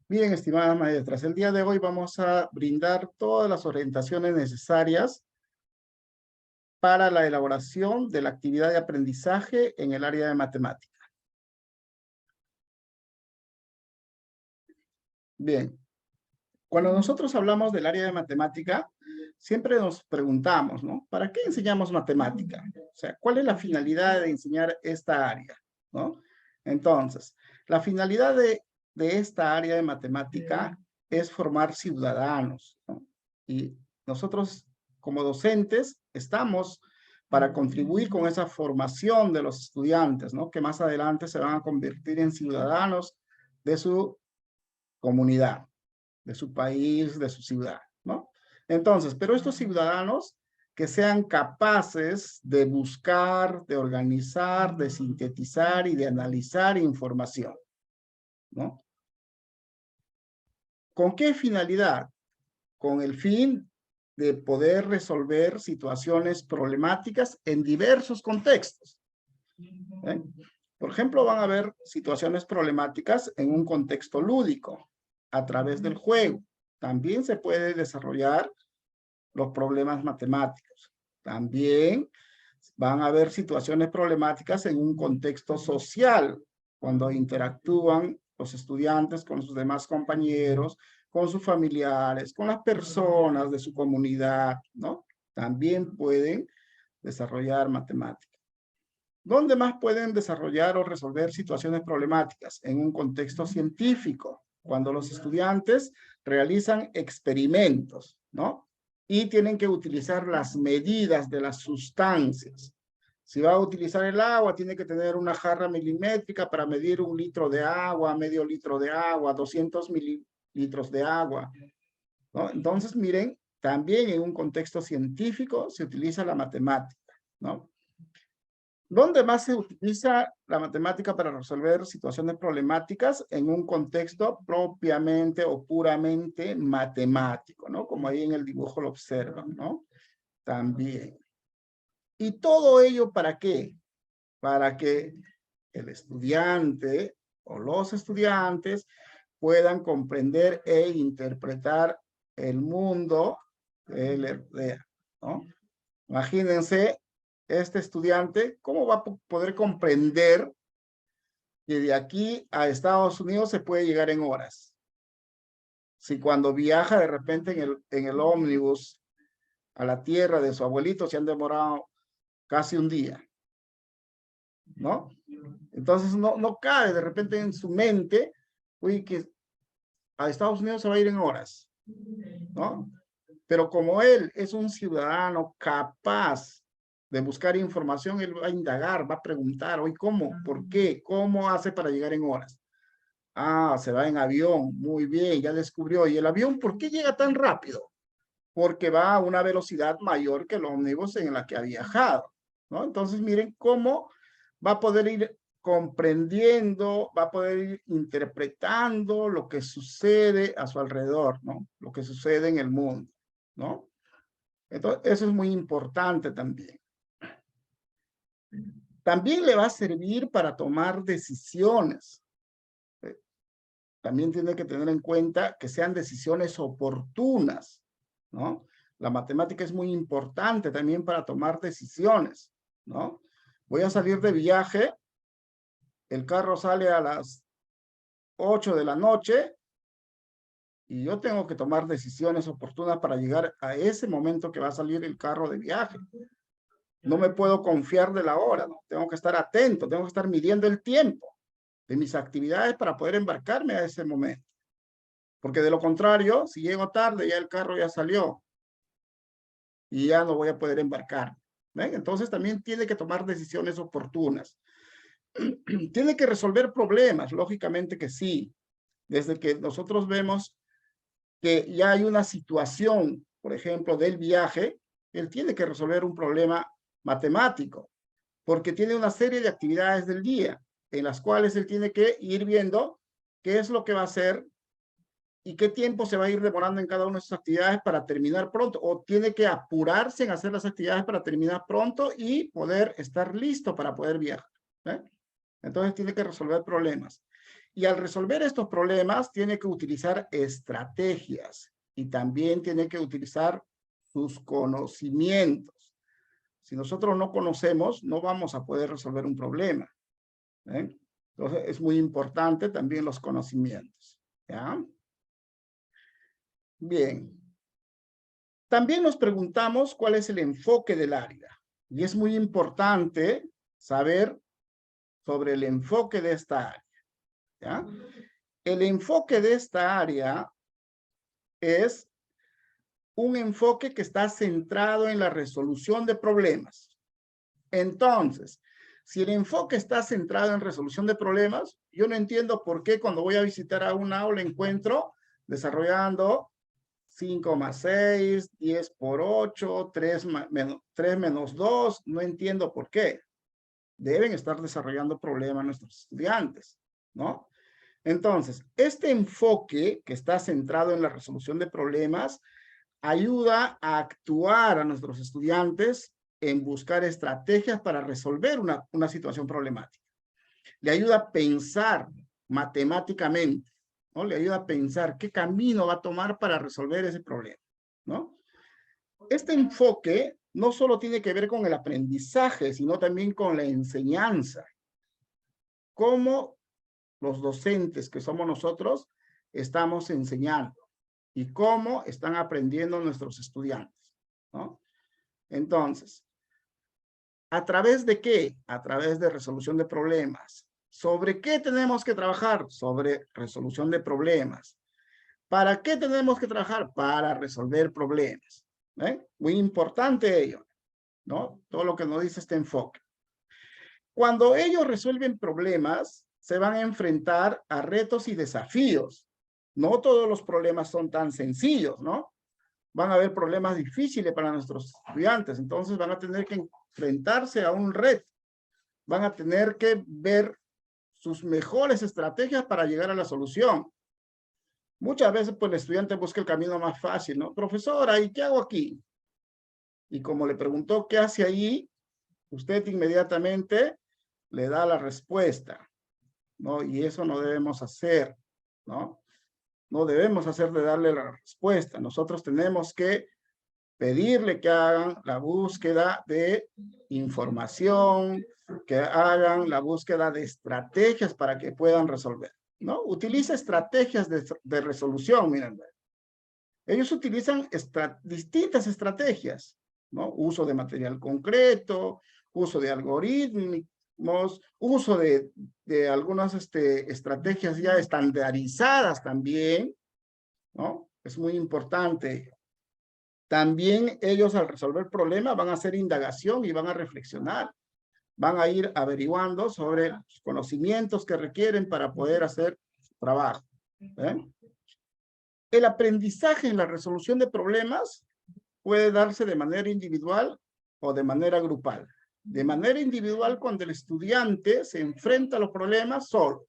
Bien, estimadas maestras, el día de hoy vamos a brindar todas las orientaciones necesarias para la elaboración de la actividad de aprendizaje en el área de matemática. Bien, cuando nosotros hablamos del área de matemática, siempre nos preguntamos, ¿no? ¿Para qué enseñamos matemática? O sea, ¿cuál es la finalidad de enseñar esta área? ¿No? Entonces, la finalidad de esta área de matemática es formar ciudadanos, ¿no? Y nosotros, como docentes, estamos para contribuir con esa formación de los estudiantes, ¿no? Que más adelante se van a convertir en ciudadanos de su comunidad, de su país, de su ciudad, ¿no? Entonces, pero estos ciudadanos que sean capaces de buscar, de organizar, de sintetizar y de analizar información, ¿no? ¿Con qué finalidad? Con el fin de poder resolver situaciones problemáticas en diversos contextos. ¿Eh? Por ejemplo, van a haber situaciones problemáticas en un contexto lúdico, a través del juego. También se puede desarrollar los problemas matemáticos. También van a haber situaciones problemáticas en un contexto social, cuando interactúan los estudiantes con sus demás compañeros, con sus familiares, con las personas de su comunidad, ¿no? También pueden desarrollar matemáticas. ¿Dónde más pueden desarrollar o resolver situaciones problemáticas? En un contexto científico, cuando los estudiantes realizan experimentos, ¿no? Y tienen que utilizar las medidas de las sustancias. Si va a utilizar el agua, tiene que tener una jarra milimétrica para medir 1 litro de agua, medio litro de agua, 200 mililitros de agua, ¿no? Entonces, miren, también en un contexto científico se utiliza la matemática, ¿no? ¿Dónde más se utiliza la matemática para resolver situaciones problemáticas? En un contexto propiamente o puramente matemático, ¿no? Como ahí en el dibujo lo observan, ¿no? También. ¿Y todo ello para qué? Para que el estudiante o los estudiantes puedan comprender e interpretar el mundo que él rodea, ¿no? Imagínense este estudiante, ¿cómo va a poder comprender que de aquí a Estados Unidos se puede llegar en horas? Si cuando viaja de repente en el ómnibus a la tierra de su abuelito se han demorado casi un día, ¿no? Entonces no cabe de repente en su mente, uy, que a Estados Unidos se va a ir en horas, ¿no? Pero como él es un ciudadano capaz de buscar información, él va a indagar, va a preguntar, oye, ¿cómo? ¿Por qué? ¿Cómo hace para llegar en horas? Ah, se va en avión, muy bien, ya descubrió. ¿Y el avión por qué llega tan rápido? Porque va a una velocidad mayor que el ómnibus en la que ha viajado, ¿no? Entonces, miren cómo va a poder ir comprendiendo, va a poder ir interpretando lo que sucede a su alrededor, ¿no? Lo que sucede en el mundo, ¿no? Entonces, eso es muy importante también. También le va a servir para tomar decisiones. También tiene que tener en cuenta que sean decisiones oportunas, ¿no? La matemática es muy importante también para tomar decisiones, ¿no? Voy a salir de viaje, el carro sale a las 8 de la noche y yo tengo que tomar decisiones oportunas para llegar a ese momento que va a salir el carro de viaje. No me puedo confiar de la hora, ¿no? Tengo que estar atento, tengo que estar midiendo el tiempo de mis actividades para poder embarcarme a ese momento. Porque de lo contrario, si llego tarde, ya el carro ya salió y ya no voy a poder embarcar. ¿Ven? Entonces también tiene que tomar decisiones oportunas. Tiene que resolver problemas, lógicamente que sí. Desde que nosotros vemos que ya hay una situación, por ejemplo, del viaje, él tiene que resolver un problema matemático, porque tiene una serie de actividades del día en las cuales él tiene que ir viendo qué es lo que va a hacer y qué tiempo se va a ir demorando en cada una de sus actividades para terminar pronto, o tiene que apurarse en hacer las actividades para terminar pronto y poder estar listo para poder viajar, ¿eh? Entonces tiene que resolver problemas. Y al resolver estos problemas, tiene que utilizar estrategias y también tiene que utilizar sus conocimientos. Si nosotros no conocemos, no vamos a poder resolver un problema. Entonces, es muy importante también los conocimientos. ¿Ya? Bien. También nos preguntamos cuál es el enfoque del área. Y es muy importante saber sobre el enfoque de esta área. ¿Ya? El enfoque de esta área es un enfoque que está centrado en la resolución de problemas. Entonces, si el enfoque está centrado en resolución de problemas, yo no entiendo por qué cuando voy a visitar a un aula encuentro desarrollando 5 más 6, 10 por 8, 3 menos 2, no entiendo por qué. Deben estar desarrollando problemas nuestros estudiantes, ¿no? Entonces, este enfoque que está centrado en la resolución de problemas ayuda a actuar a nuestros estudiantes en buscar estrategias para resolver una situación problemática. Le ayuda a pensar matemáticamente, ¿no? Le ayuda a pensar qué camino va a tomar para resolver ese problema, ¿no? Este enfoque no solo tiene que ver con el aprendizaje, sino también con la enseñanza. Cómo los docentes que somos nosotros estamos enseñando y cómo están aprendiendo nuestros estudiantes, ¿no? Entonces, ¿a través de qué? A través de resolución de problemas. ¿Sobre qué tenemos que trabajar? Sobre resolución de problemas. ¿Para qué tenemos que trabajar? Para resolver problemas. Muy importante ello, ¿no? Todo lo que nos dice este enfoque. Cuando ellos resuelven problemas, se van a enfrentar a retos y desafíos. No todos los problemas son tan sencillos, ¿no? Van a haber problemas difíciles para nuestros estudiantes, entonces van a tener que enfrentarse a un reto. Van a tener que ver sus mejores estrategias para llegar a la solución. Muchas veces, pues, el estudiante busca el camino más fácil, ¿no? Profesora, ¿y qué hago aquí? Y como le preguntó qué hace ahí, usted inmediatamente le da la respuesta, ¿no? Y eso no debemos hacer, ¿no? No debemos hacer de darle la respuesta. Nosotros tenemos que pedirle que hagan la búsqueda de información, que hagan la búsqueda de estrategias para que puedan resolver, ¿no? Utiliza estrategias de resolución, miren. Ellos utilizan distintas estrategias, ¿no? Uso de material concreto, uso de algoritmos, uso de algunas estrategias ya estandarizadas también, ¿no? Es muy importante. También ellos al resolver problemas van a hacer indagación y van a reflexionar. Van a ir averiguando sobre los conocimientos que requieren para poder hacer su trabajo. El aprendizaje en la resolución de problemas puede darse de manera individual o de manera grupal. De manera individual cuando el estudiante se enfrenta a los problemas solo.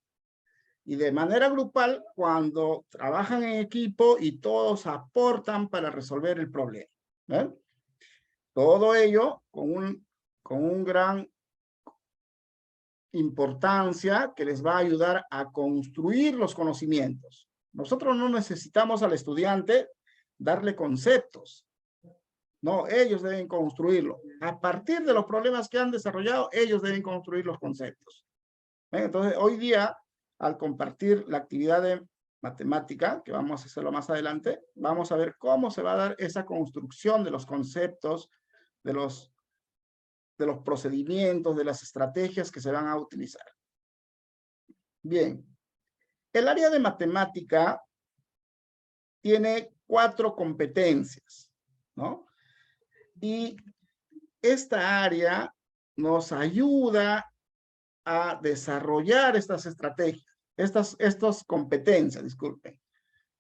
Y de manera grupal cuando trabajan en equipo y todos aportan para resolver el problema. Todo ello con un gran importancia que les va a ayudar a construir los conocimientos. Nosotros no necesitamos al estudiante darle conceptos. No, ellos deben construirlo. A partir de los problemas que han desarrollado, ellos deben construir los conceptos. Entonces, hoy día, al compartir la actividad de matemática, que vamos a hacerlo más adelante, vamos a ver cómo se va a dar esa construcción de los conceptos, de los procedimientos, de las estrategias que se van a utilizar. Bien, el área de matemática tiene 4 competencias, ¿no? Y esta área nos ayuda a desarrollar estas estrategias, estas competencias, disculpen,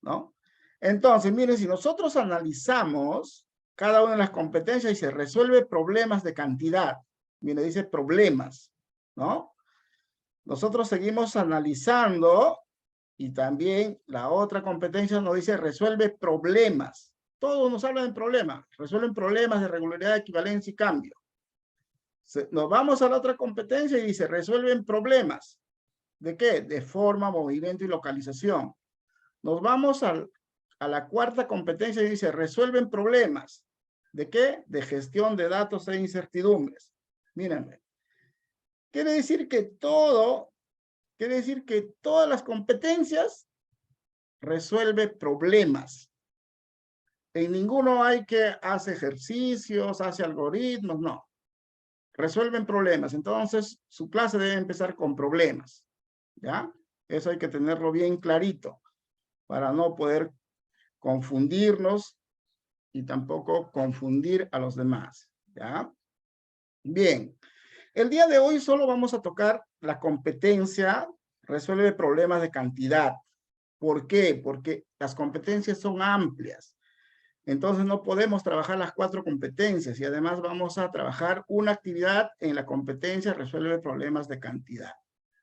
¿no? Entonces, miren, si nosotros analizamos cada una de las competencias y se resuelve problemas de cantidad, miren, dice problemas, ¿no? Nosotros seguimos analizando y también la otra competencia nos dice resuelve problemas. Todos nos hablan de problemas, resuelven problemas de regularidad, equivalencia y cambio. Nos vamos a la otra competencia y dice resuelven problemas. ¿De qué? De forma, movimiento y localización. Nos vamos a la cuarta competencia y dice, resuelven problemas. ¿De qué? De gestión de datos e incertidumbres. Mírenme. Quiere decir que todas las competencias resuelve problemas. En ninguno hay que hacer ejercicios, hace algoritmos, no. Resuelven problemas. Entonces, su clase debe empezar con problemas. ¿Ya? Eso hay que tenerlo bien clarito para no poder confundirnos y tampoco confundir a los demás. ¿Ya? Bien. El día de hoy solo vamos a tocar la competencia resuelve problemas de cantidad. ¿Por qué? Porque las competencias son amplias. Entonces no podemos trabajar las 4 competencias y además vamos a trabajar una actividad en la competencia resuelve problemas de cantidad.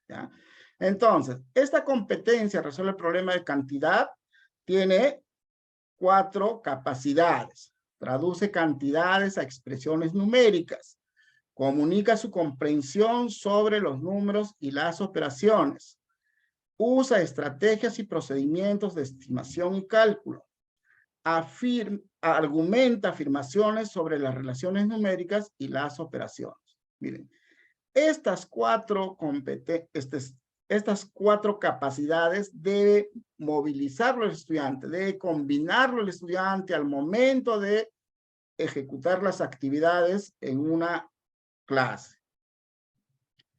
¿Ya? Entonces, esta competencia resuelve problemas de cantidad tiene 4 capacidades. Traduce cantidades a expresiones numéricas. Comunica su comprensión sobre los números y las operaciones. Usa estrategias y procedimientos de estimación y cálculo. Argumenta afirmaciones sobre las relaciones numéricas y las operaciones. Miren, estas 4 capacidades debe movilizarlo el estudiante, debe combinarlo el estudiante al momento de ejecutar las actividades en una clase.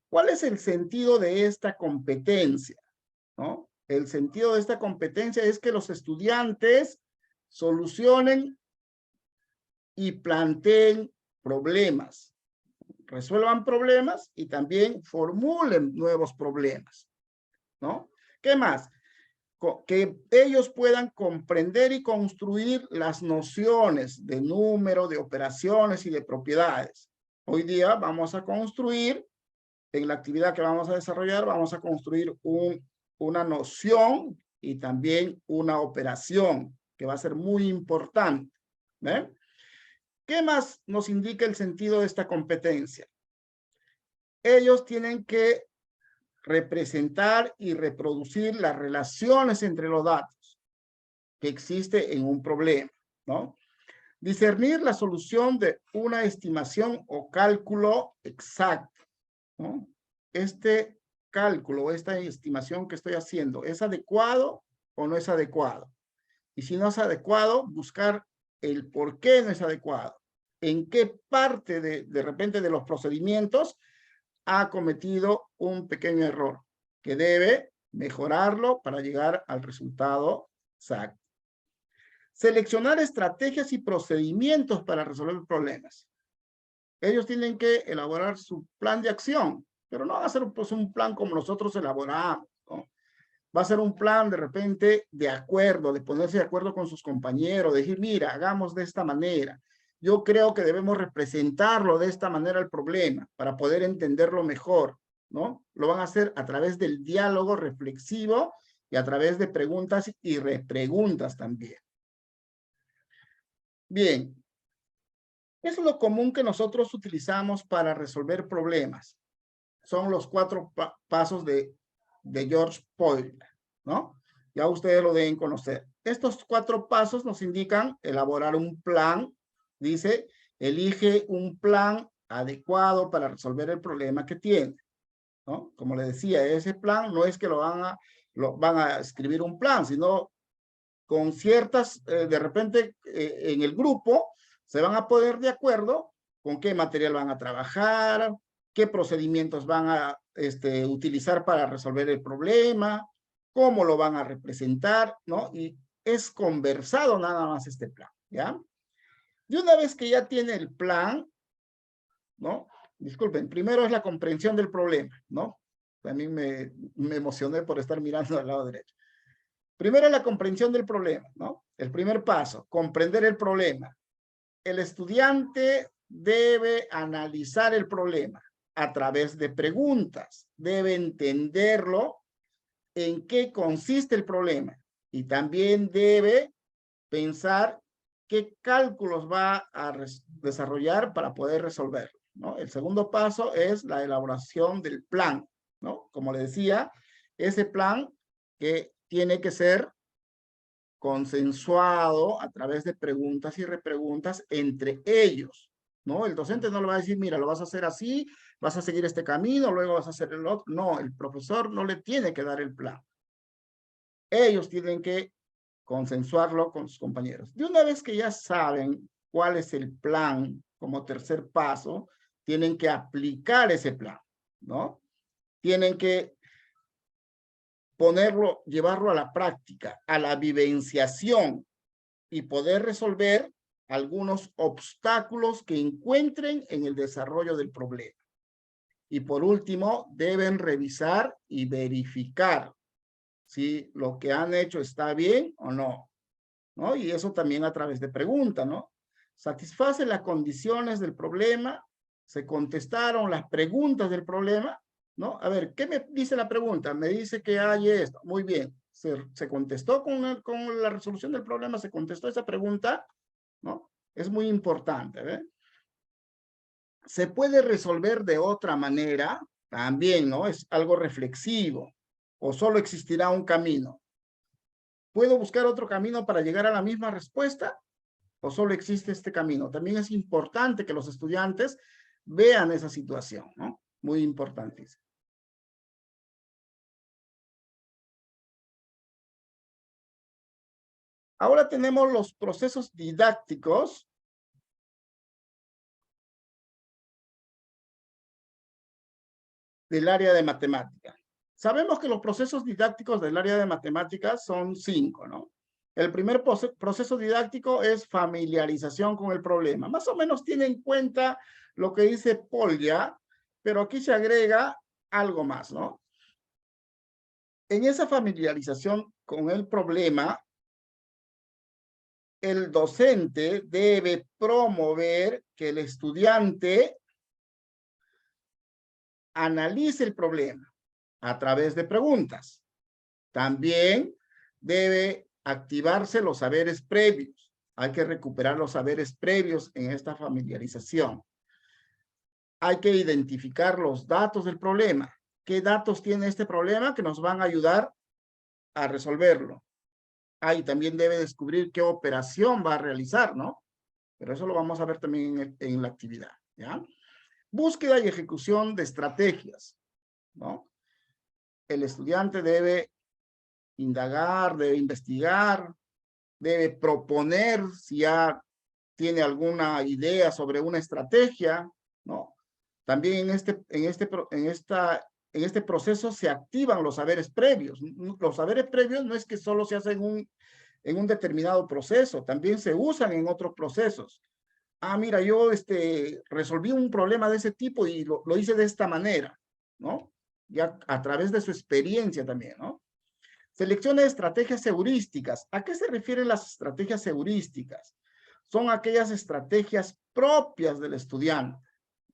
¿Cuál es el sentido de esta competencia? ¿No? El sentido de esta competencia es que los estudiantes solucionen y planteen problemas, resuelvan problemas y también formulen nuevos problemas, ¿no? ¿Qué más? Que ellos puedan comprender y construir las nociones de número, de operaciones y de propiedades. Hoy día vamos a construir, en la actividad que vamos a desarrollar, vamos a construir una noción y también una operación que va a ser muy importante. ¿Ven? ¿Qué más nos indica el sentido de esta competencia? Ellos tienen que representar y reproducir las relaciones entre los datos que existe en un problema, ¿no? Discernir la solución de una estimación o cálculo exacto, ¿no? Este cálculo, esta estimación que estoy haciendo, ¿es adecuado o no es adecuado? Y si no es adecuado, buscar el por qué no es adecuado. En qué parte de repente de los procedimientos ha cometido un pequeño error que debe mejorarlo para llegar al resultado exacto. Seleccionar estrategias y procedimientos para resolver problemas. Ellos tienen que elaborar su plan de acción, pero no va a ser pues, un plan como nosotros elaboramos, ¿no? Va a ser un plan de repente de acuerdo, de ponerse de acuerdo con sus compañeros, de decir, mira, hagamos de esta manera. Yo creo que debemos representarlo de esta manera el problema para poder entenderlo mejor, ¿no? Lo van a hacer a través del diálogo reflexivo y a través de preguntas y repreguntas también. Bien. ¿Qué es lo común que nosotros utilizamos para resolver problemas? Son los 4 pasos de George Poyle, ¿no? Ya ustedes lo deben conocer. Estos 4 pasos nos indican elaborar un plan. Dice, elige un plan adecuado para resolver el problema que tiene, ¿no? Como le decía, ese plan no es que van a escribir un plan, sino con ciertas, de repente, en el grupo, se van a poner de acuerdo con qué material van a trabajar, qué procedimientos van a utilizar para resolver el problema, cómo lo van a representar, ¿no? Y es conversado nada más este plan, ¿ya? Y una vez que ya tiene el plan, ¿no? Disculpen, primero es la comprensión del problema, ¿no? También me emocioné por estar mirando al lado derecho. Primero la comprensión del problema, ¿no? El primer paso, comprender el problema. El estudiante debe analizar el problema a través de preguntas. Debe entenderlo en qué consiste el problema. Y también debe pensar qué cálculos va a desarrollar para poder resolverlo, ¿no? El segundo paso es la elaboración del plan, ¿no? Como le decía, ese plan que tiene que ser consensuado a través de preguntas y repreguntas entre ellos, ¿no? El docente no le va a decir, mira, lo vas a hacer así, vas a seguir este camino, luego vas a hacer el otro. No, el profesor no le tiene que dar el plan. Ellos tienen que consensuarlo con sus compañeros. De una vez que ya saben cuál es el plan como tercer paso, tienen que aplicar ese plan, ¿no? Tienen que ponerlo, llevarlo a la práctica, a la vivenciación y poder resolver algunos obstáculos que encuentren en el desarrollo del problema. Y por último, deben revisar y verificar si lo que han hecho está bien o no, ¿no? Y eso también a través de preguntas, ¿no? ¿Satisface las condiciones del problema? ¿Se contestaron las preguntas del problema? ¿No? A ver, ¿qué me dice la pregunta? Me dice que hay esto. Muy bien. ¿Se contestó con la resolución del problema? ¿Se contestó esa pregunta? ¿No? Es muy importante, ¿ve? ¿Se puede resolver de otra manera? También, ¿no? Es algo reflexivo. ¿O solo existirá un camino? ¿Puedo buscar otro camino para llegar a la misma respuesta? ¿O solo existe este camino? También es importante que los estudiantes vean esa situación, ¿no? Muy importante. Ahora tenemos los procesos didácticos del área de matemática. Sabemos que los procesos didácticos del área de matemáticas son 5, ¿no? El primer proceso didáctico es familiarización con el problema. Más o menos tiene en cuenta lo que dice Polya, pero aquí se agrega algo más, ¿no? En esa familiarización con el problema, el docente debe promover que el estudiante analice el problema a través de preguntas. También debe activarse los saberes previos. Hay que recuperar los saberes previos en esta familiarización. Hay que identificar los datos del problema. ¿Qué datos tiene este problema que nos van a ayudar a resolverlo? Ahí también debe descubrir qué operación va a realizar, ¿no? Pero eso lo vamos a ver también en la actividad, ¿ya? Búsqueda y ejecución de estrategias, ¿no? El estudiante debe indagar, debe investigar, debe proponer si ya tiene alguna idea sobre una estrategia, ¿no? También en este proceso se activan los saberes previos. Los saberes previos no es que solo se hacen en un determinado proceso, también se usan en otros procesos. Ah, mira, yo resolví un problema de ese tipo y lo hice de esta manera, ¿no? Ya a través de su experiencia también, ¿no? Seleccione estrategias heurísticas. ¿A qué se refieren las estrategias heurísticas? Son aquellas estrategias propias del estudiante,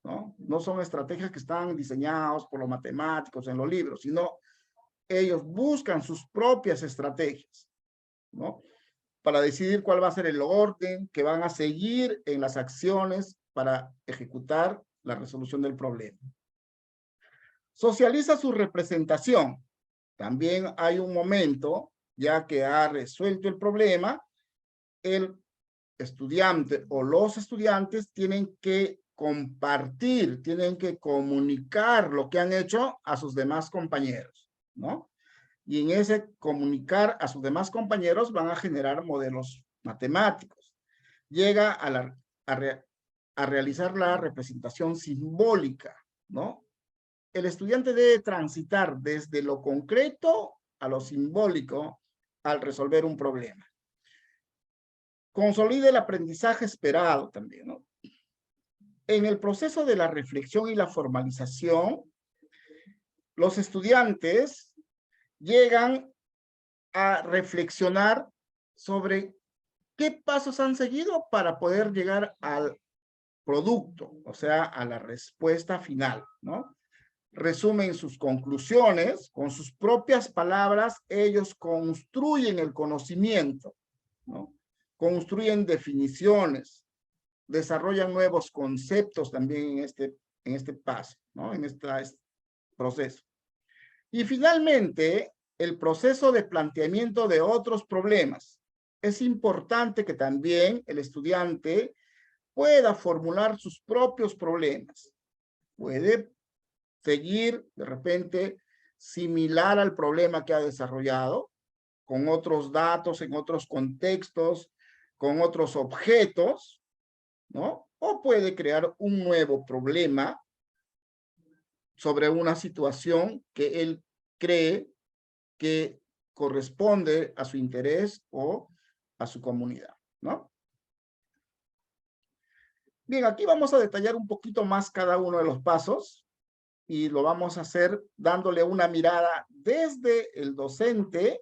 ¿no? No son estrategias que están diseñadas por los matemáticos en los libros, sino ellos buscan sus propias estrategias, ¿no? Para decidir cuál va a ser el orden que van a seguir en las acciones para ejecutar la resolución del problema. Socializa su representación. También hay un momento, ya que ha resuelto el problema, el estudiante o los estudiantes tienen que compartir, tienen que comunicar lo que han hecho a sus demás compañeros, ¿no? Y en ese comunicar a sus demás compañeros van a generar modelos matemáticos. Llega a realizar la representación simbólica, ¿no? El estudiante debe transitar desde lo concreto a lo simbólico al resolver un problema. Consolide el aprendizaje esperado también, ¿no? En el proceso de la reflexión y la formalización, los estudiantes llegan a reflexionar sobre qué pasos han seguido para poder llegar al producto, o sea, a la respuesta final, ¿no? Resumen sus conclusiones, con sus propias palabras, ellos construyen el conocimiento, ¿no? Construyen definiciones, desarrollan nuevos conceptos también en este paso, ¿no? En este proceso. Y finalmente, el proceso de planteamiento de otros problemas. Es importante que también el estudiante pueda formular sus propios problemas. Puede seguir de repente similar al problema que ha desarrollado, con otros datos, en otros contextos, con otros objetos, ¿no? O puede crear un nuevo problema sobre una situación que él cree que corresponde a su interés o a su comunidad, ¿no? Bien, aquí vamos a detallar un poquito más cada uno de los pasos y lo vamos a hacer dándole una mirada desde el docente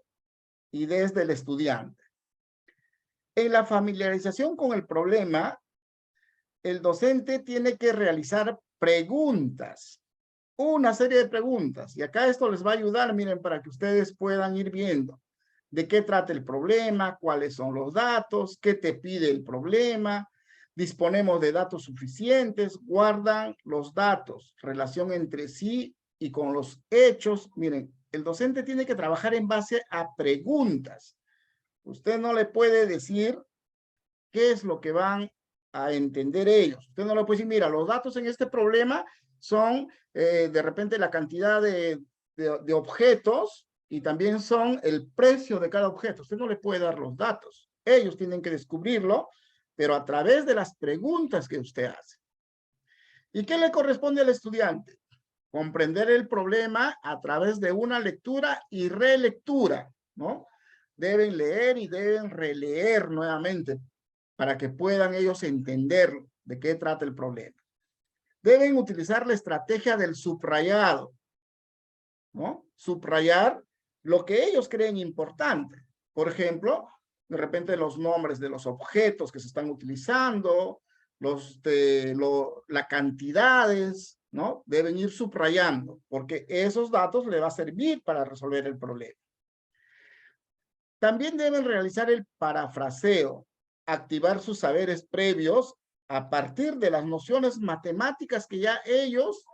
y desde el estudiante. En la familiarización con el problema, el docente tiene que realizar preguntas, una serie de preguntas. Y acá esto les va a ayudar, miren, para que ustedes puedan ir viendo de qué trata el problema, cuáles son los datos, qué te pide el problema. Disponemos de datos suficientes, guardan los datos, relación entre sí y con los hechos. Miren, el docente tiene que trabajar en base a preguntas. Usted no le puede decir qué es lo que van a entender ellos. Usted no le puede decir, mira, los datos en este problema son de repente la cantidad de objetos y también son el precio de cada objeto. Usted no le puede dar los datos. Ellos tienen que descubrirlo, pero a través de las preguntas que usted hace. ¿Y qué le corresponde al estudiante? Comprender el problema a través de una lectura y relectura, ¿no? Deben leer y deben releer nuevamente para que puedan ellos entender de qué trata el problema. Deben utilizar la estrategia del subrayado, ¿no? Subrayar lo que ellos creen importante. Por ejemplo, de repente los nombres de los objetos que se están utilizando, las cantidades, ¿no? Deben ir subrayando, porque esos datos le va a servir para resolver el problema. También deben realizar el parafraseo, activar sus saberes previos a partir de las nociones matemáticas que ya ellos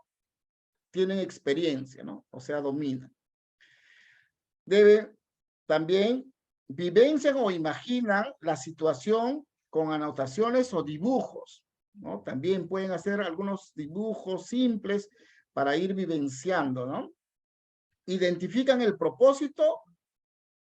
tienen experiencia, ¿no? O sea, dominan. Deben también vivencian o imaginan la situación con anotaciones o dibujos, ¿no? También pueden hacer algunos dibujos simples para ir vivenciando, ¿no? Identifican el propósito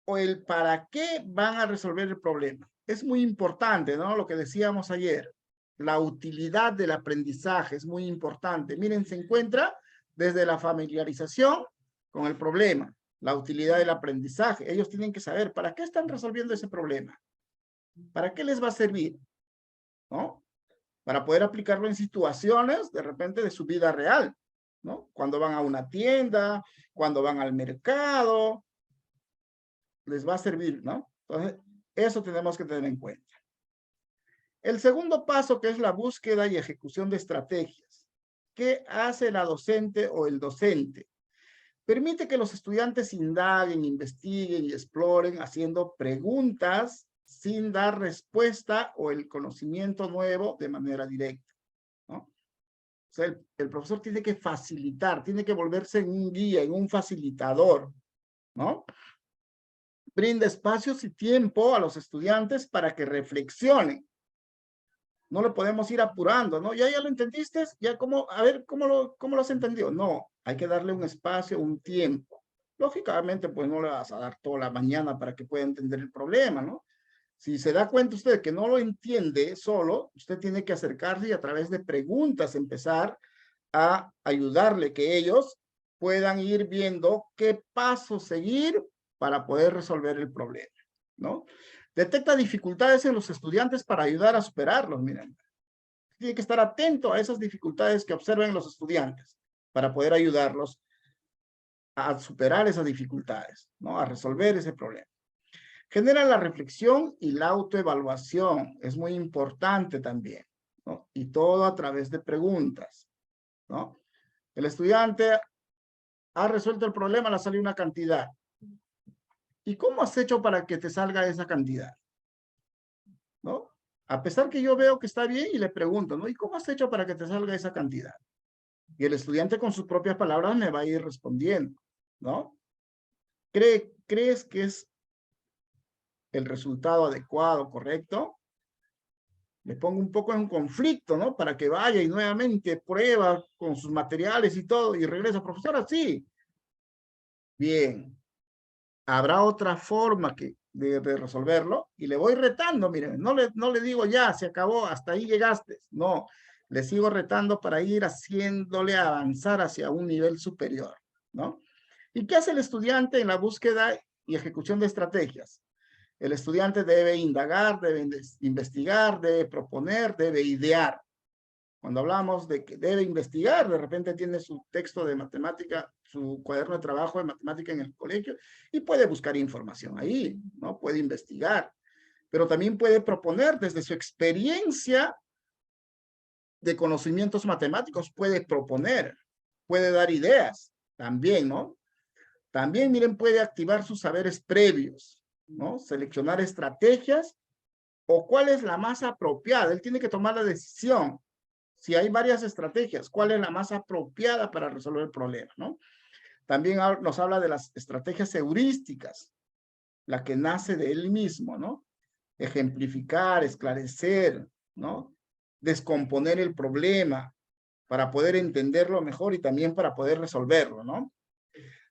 o el para qué van a resolver el problema. Es muy importante, ¿no? Lo que decíamos ayer. La utilidad del aprendizaje es muy importante. Miren, se encuentra desde la familiarización con el problema, la utilidad del aprendizaje. Ellos tienen que saber para qué están resolviendo ese problema. ¿Para qué les va a servir? ¿No? Para poder aplicarlo en situaciones, de repente, de su vida real, ¿no? Cuando van a una tienda, cuando van al mercado, les va a servir, ¿no? Entonces, eso tenemos que tener en cuenta. El segundo paso, que es la búsqueda y ejecución de estrategias. ¿Qué hace la docente o el docente? Permite que los estudiantes indaguen, investiguen y exploren haciendo preguntas sin dar respuesta o el conocimiento nuevo de manera directa, ¿no? O sea, el profesor tiene que facilitar, tiene que volverse en un guía, en un facilitador, ¿no? Brinda espacios y tiempo a los estudiantes para que reflexionen. No lo podemos ir apurando, ¿no? ¿Ya lo entendiste? ¿Ya a ver, cómo lo has entendido? No, hay que darle un espacio, un tiempo. Lógicamente, pues no le vas a dar toda la mañana para que pueda entender el problema, ¿no? Si se da cuenta usted que no lo entiende solo, usted tiene que acercarse y a través de preguntas empezar a ayudarle, que ellos puedan ir viendo qué paso seguir para poder resolver el problema, ¿no? Detecta dificultades en los estudiantes para ayudar a superarlos, miren. Tiene que estar atento a esas dificultades que observen los estudiantes para poder ayudarlos a superar esas dificultades, ¿no? A resolver ese problema. Genera la reflexión y la autoevaluación. Es muy importante también, ¿no? Y todo a través de preguntas, ¿no? El estudiante ha resuelto el problema, le sale una cantidad. ¿Y cómo has hecho para que te salga esa cantidad? ¿No? A pesar que yo veo que está bien y le pregunto, ¿no? ¿Y cómo has hecho para que te salga esa cantidad? Y el estudiante con sus propias palabras me va a ir respondiendo. ¿no? ¿Crees que es el resultado adecuado, correcto? Le pongo un poco en conflicto, ¿no? Para que vaya y nuevamente prueba con sus materiales y todo y regresa, profesora, sí. Bien. Habrá otra forma de resolverlo y le voy retando, miren, no le digo ya, se acabó, hasta ahí llegaste. No, le sigo retando para ir haciéndole avanzar hacia un nivel superior, ¿no? ¿Y qué hace el estudiante en la búsqueda y ejecución de estrategias? El estudiante debe indagar, debe investigar, debe proponer, debe idear. Cuando hablamos de que debe investigar, de repente tiene su texto de matemática, su cuaderno de trabajo de matemática en el colegio y puede buscar información ahí, ¿no? Puede investigar, pero también puede proponer desde su experiencia de conocimientos matemáticos, puede proponer, puede dar ideas también, ¿no? También, miren, puede activar sus saberes previos, ¿no? Seleccionar estrategias o cuál es la más apropiada. Él tiene que tomar la decisión. Si hay varias estrategias, ¿cuál es la más apropiada para resolver el problema, ¿no? También nos habla de las estrategias heurísticas, la que nace de él mismo, ¿no? Ejemplificar, esclarecer, ¿no? Descomponer el problema para poder entenderlo mejor y también para poder resolverlo, ¿no?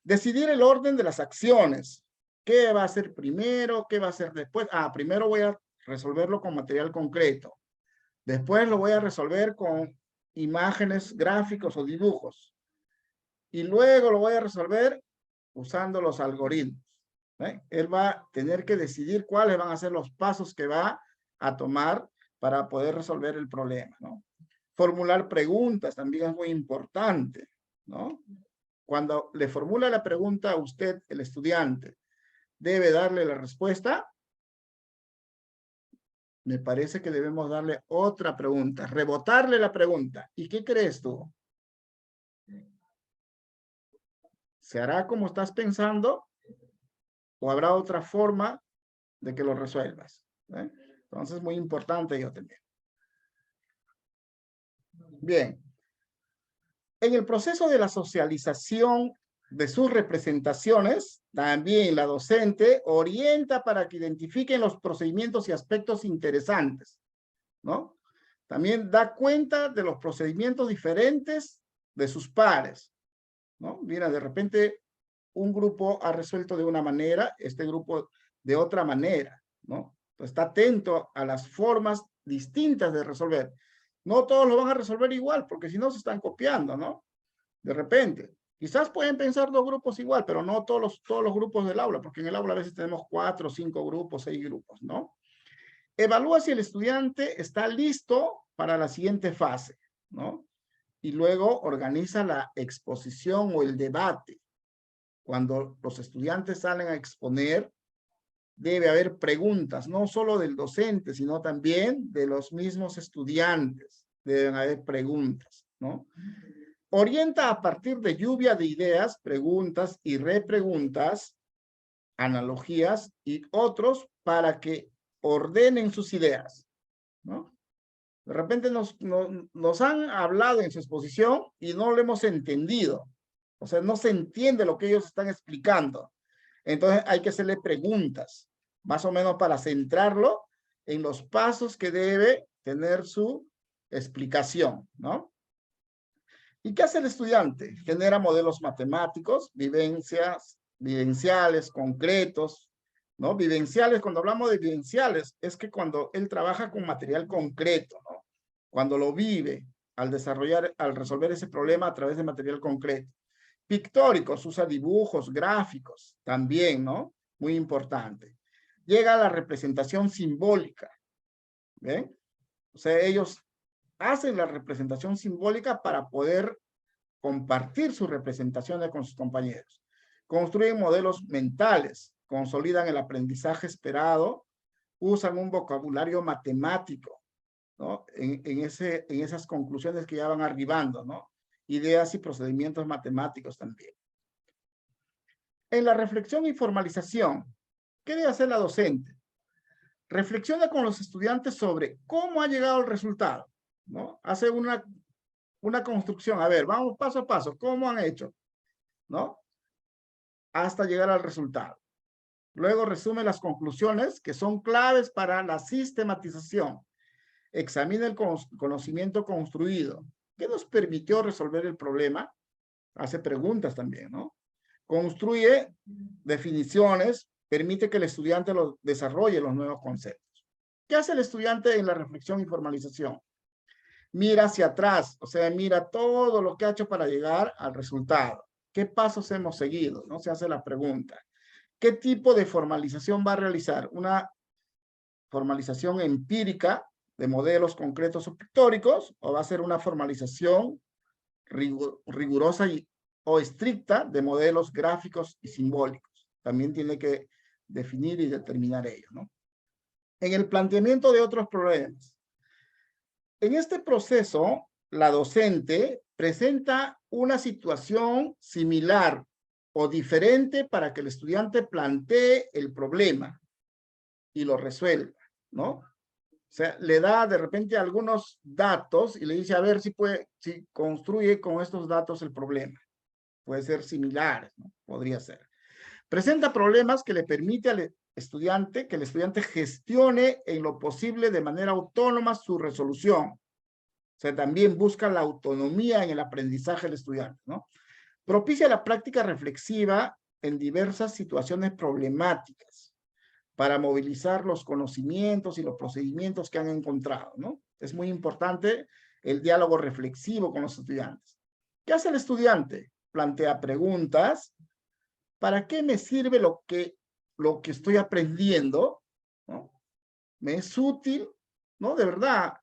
Decidir el orden de las acciones. ¿Qué va a hacer primero? ¿Qué va a hacer después? Primero voy a resolverlo con material concreto. Después lo voy a resolver con imágenes, gráficos o dibujos. Y luego lo voy a resolver usando los algoritmos. Él va a tener que decidir cuáles van a ser los pasos que va a tomar para poder resolver el problema, ¿no? Formular preguntas también es muy importante, ¿no? Cuando le formula la pregunta a usted, el estudiante, debe darle la respuesta. Me parece que debemos darle otra pregunta, rebotarle la pregunta. ¿Y qué crees tú? ¿Se hará como estás pensando o habrá otra forma de que lo resuelvas? Entonces, muy importante yo también. Bien. En el proceso de la socialización de sus representaciones, también la docente orienta para que identifiquen los procedimientos y aspectos interesantes, ¿no? También da cuenta de los procedimientos diferentes de sus pares, ¿no? Mira, de repente un grupo ha resuelto de una manera, este grupo de otra manera, ¿no? Entonces, está atento a las formas distintas de resolver. No todos lo van a resolver igual, porque si no se están copiando, ¿no? De repente. Quizás pueden pensar dos grupos igual, pero no todos los grupos del aula, porque en el aula a veces tenemos 4, 5 grupos, 6 grupos, ¿no? Evalúa si el estudiante está listo para la siguiente fase, ¿no? Y luego organiza la exposición o el debate. Cuando los estudiantes salen a exponer, debe haber preguntas, no solo del docente, sino también de los mismos estudiantes. Deben haber preguntas, ¿no? Orienta a partir de lluvia de ideas, preguntas y repreguntas, analogías y otros para que ordenen sus ideas, ¿no? De repente nos han hablado en su exposición y no lo hemos entendido. O sea, no se entiende lo que ellos están explicando. Entonces hay que hacerle preguntas, más o menos para centrarlo en los pasos que debe tener su explicación, ¿no? ¿Y qué hace el estudiante? Genera modelos matemáticos, vivenciales, concretos, ¿no? Vivenciales, cuando hablamos de vivenciales, es que cuando él trabaja con material concreto, ¿no? Cuando lo vive, al resolver ese problema a través de material concreto. Pictóricos, usa dibujos, gráficos, también, ¿no? Muy importante. Llega a la representación simbólica, ¿ven? O sea, ellos hacen la representación simbólica para poder compartir sus representaciones con sus compañeros. Construyen modelos mentales, consolidan el aprendizaje esperado, usan un vocabulario matemático, ¿no? En esas conclusiones que ya van arribando, ¿no? Ideas y procedimientos matemáticos también. En la reflexión y formalización, ¿qué debe hacer la docente? Reflexiona con los estudiantes sobre cómo ha llegado al resultado, ¿no? Hace una construcción. A ver, vamos paso a paso. ¿Cómo han hecho? ¿No? hasta llegar al resultado. Luego resume las conclusiones que son claves para la sistematización. Examina el conocimiento construido. ¿Qué nos permitió resolver el problema? Hace preguntas también, ¿no? Construye definiciones, permite que el estudiante desarrolle los nuevos conceptos. ¿Qué hace el estudiante en la reflexión y formalización? Mira hacia atrás, o sea, mira todo lo que ha hecho para llegar al resultado. ¿Qué pasos hemos seguido? ¿No? Se hace la pregunta. ¿Qué tipo de formalización va a realizar? ¿Una formalización empírica de modelos concretos o pictóricos o va a ser una formalización rigurosa o estricta de modelos gráficos y simbólicos? También tiene que definir y determinar ello, ¿no? En el planteamiento de otros problemas. En este proceso, la docente presenta una situación similar o diferente para que el estudiante plantee el problema y lo resuelva, ¿no? O sea, le da de repente algunos datos y le dice a ver si construye con estos datos el problema. Puede ser similar, ¿no? Podría ser. Presenta problemas que le permite al estudiante, que el estudiante gestione en lo posible de manera autónoma su resolución. O sea, también busca la autonomía en el aprendizaje del estudiante, ¿no? Propicia la práctica reflexiva en diversas situaciones problemáticas para movilizar los conocimientos y los procedimientos que han encontrado, ¿no? Es muy importante el diálogo reflexivo con los estudiantes. ¿Qué hace el estudiante? Plantea preguntas. ¿Para qué me sirve lo que estoy aprendiendo? ¿No? ¿Me es útil? ¿No? De verdad,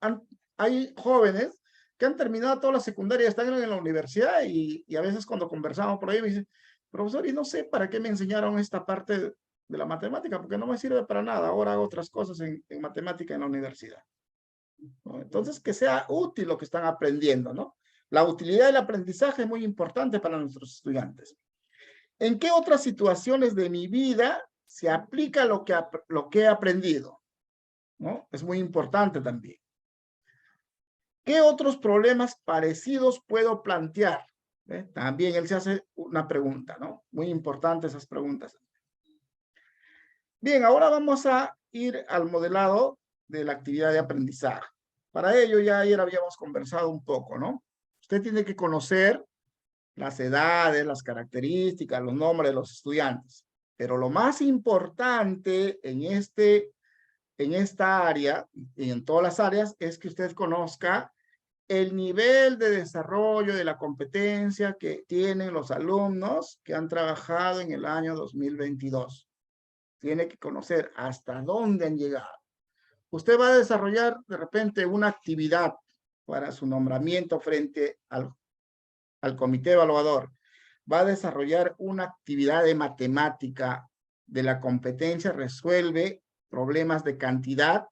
hay jóvenes que han terminado toda la secundaria, están en la universidad y a veces cuando conversamos por ahí me dicen, profesor, y no sé para qué me enseñaron esta parte de la matemática, porque no me sirve para nada, ahora hago otras cosas en matemática en la universidad, ¿no? Entonces, que sea útil lo que están aprendiendo, ¿no? La utilidad del aprendizaje es muy importante para nuestros estudiantes. ¿En qué otras situaciones de mi vida se aplica lo que he aprendido? ¿No? Es muy importante también. ¿Qué otros problemas parecidos puedo plantear? También él se hace una pregunta, ¿no? Muy importante esas preguntas. Bien, ahora vamos a ir al modelado de la actividad de aprendizaje. Para ello ya ayer habíamos conversado un poco, ¿no? Usted tiene que conocer las edades, las características, los nombres de los estudiantes. Pero lo más importante en esta área y en todas las áreas es que usted conozca el nivel de desarrollo de la competencia que tienen los alumnos que han trabajado en el año 2022. Tiene que conocer hasta dónde han llegado. Usted va a desarrollar de repente una actividad para su nombramiento frente al comité evaluador. Va a desarrollar una actividad de matemática de la competencia, resuelve problemas de cantidad.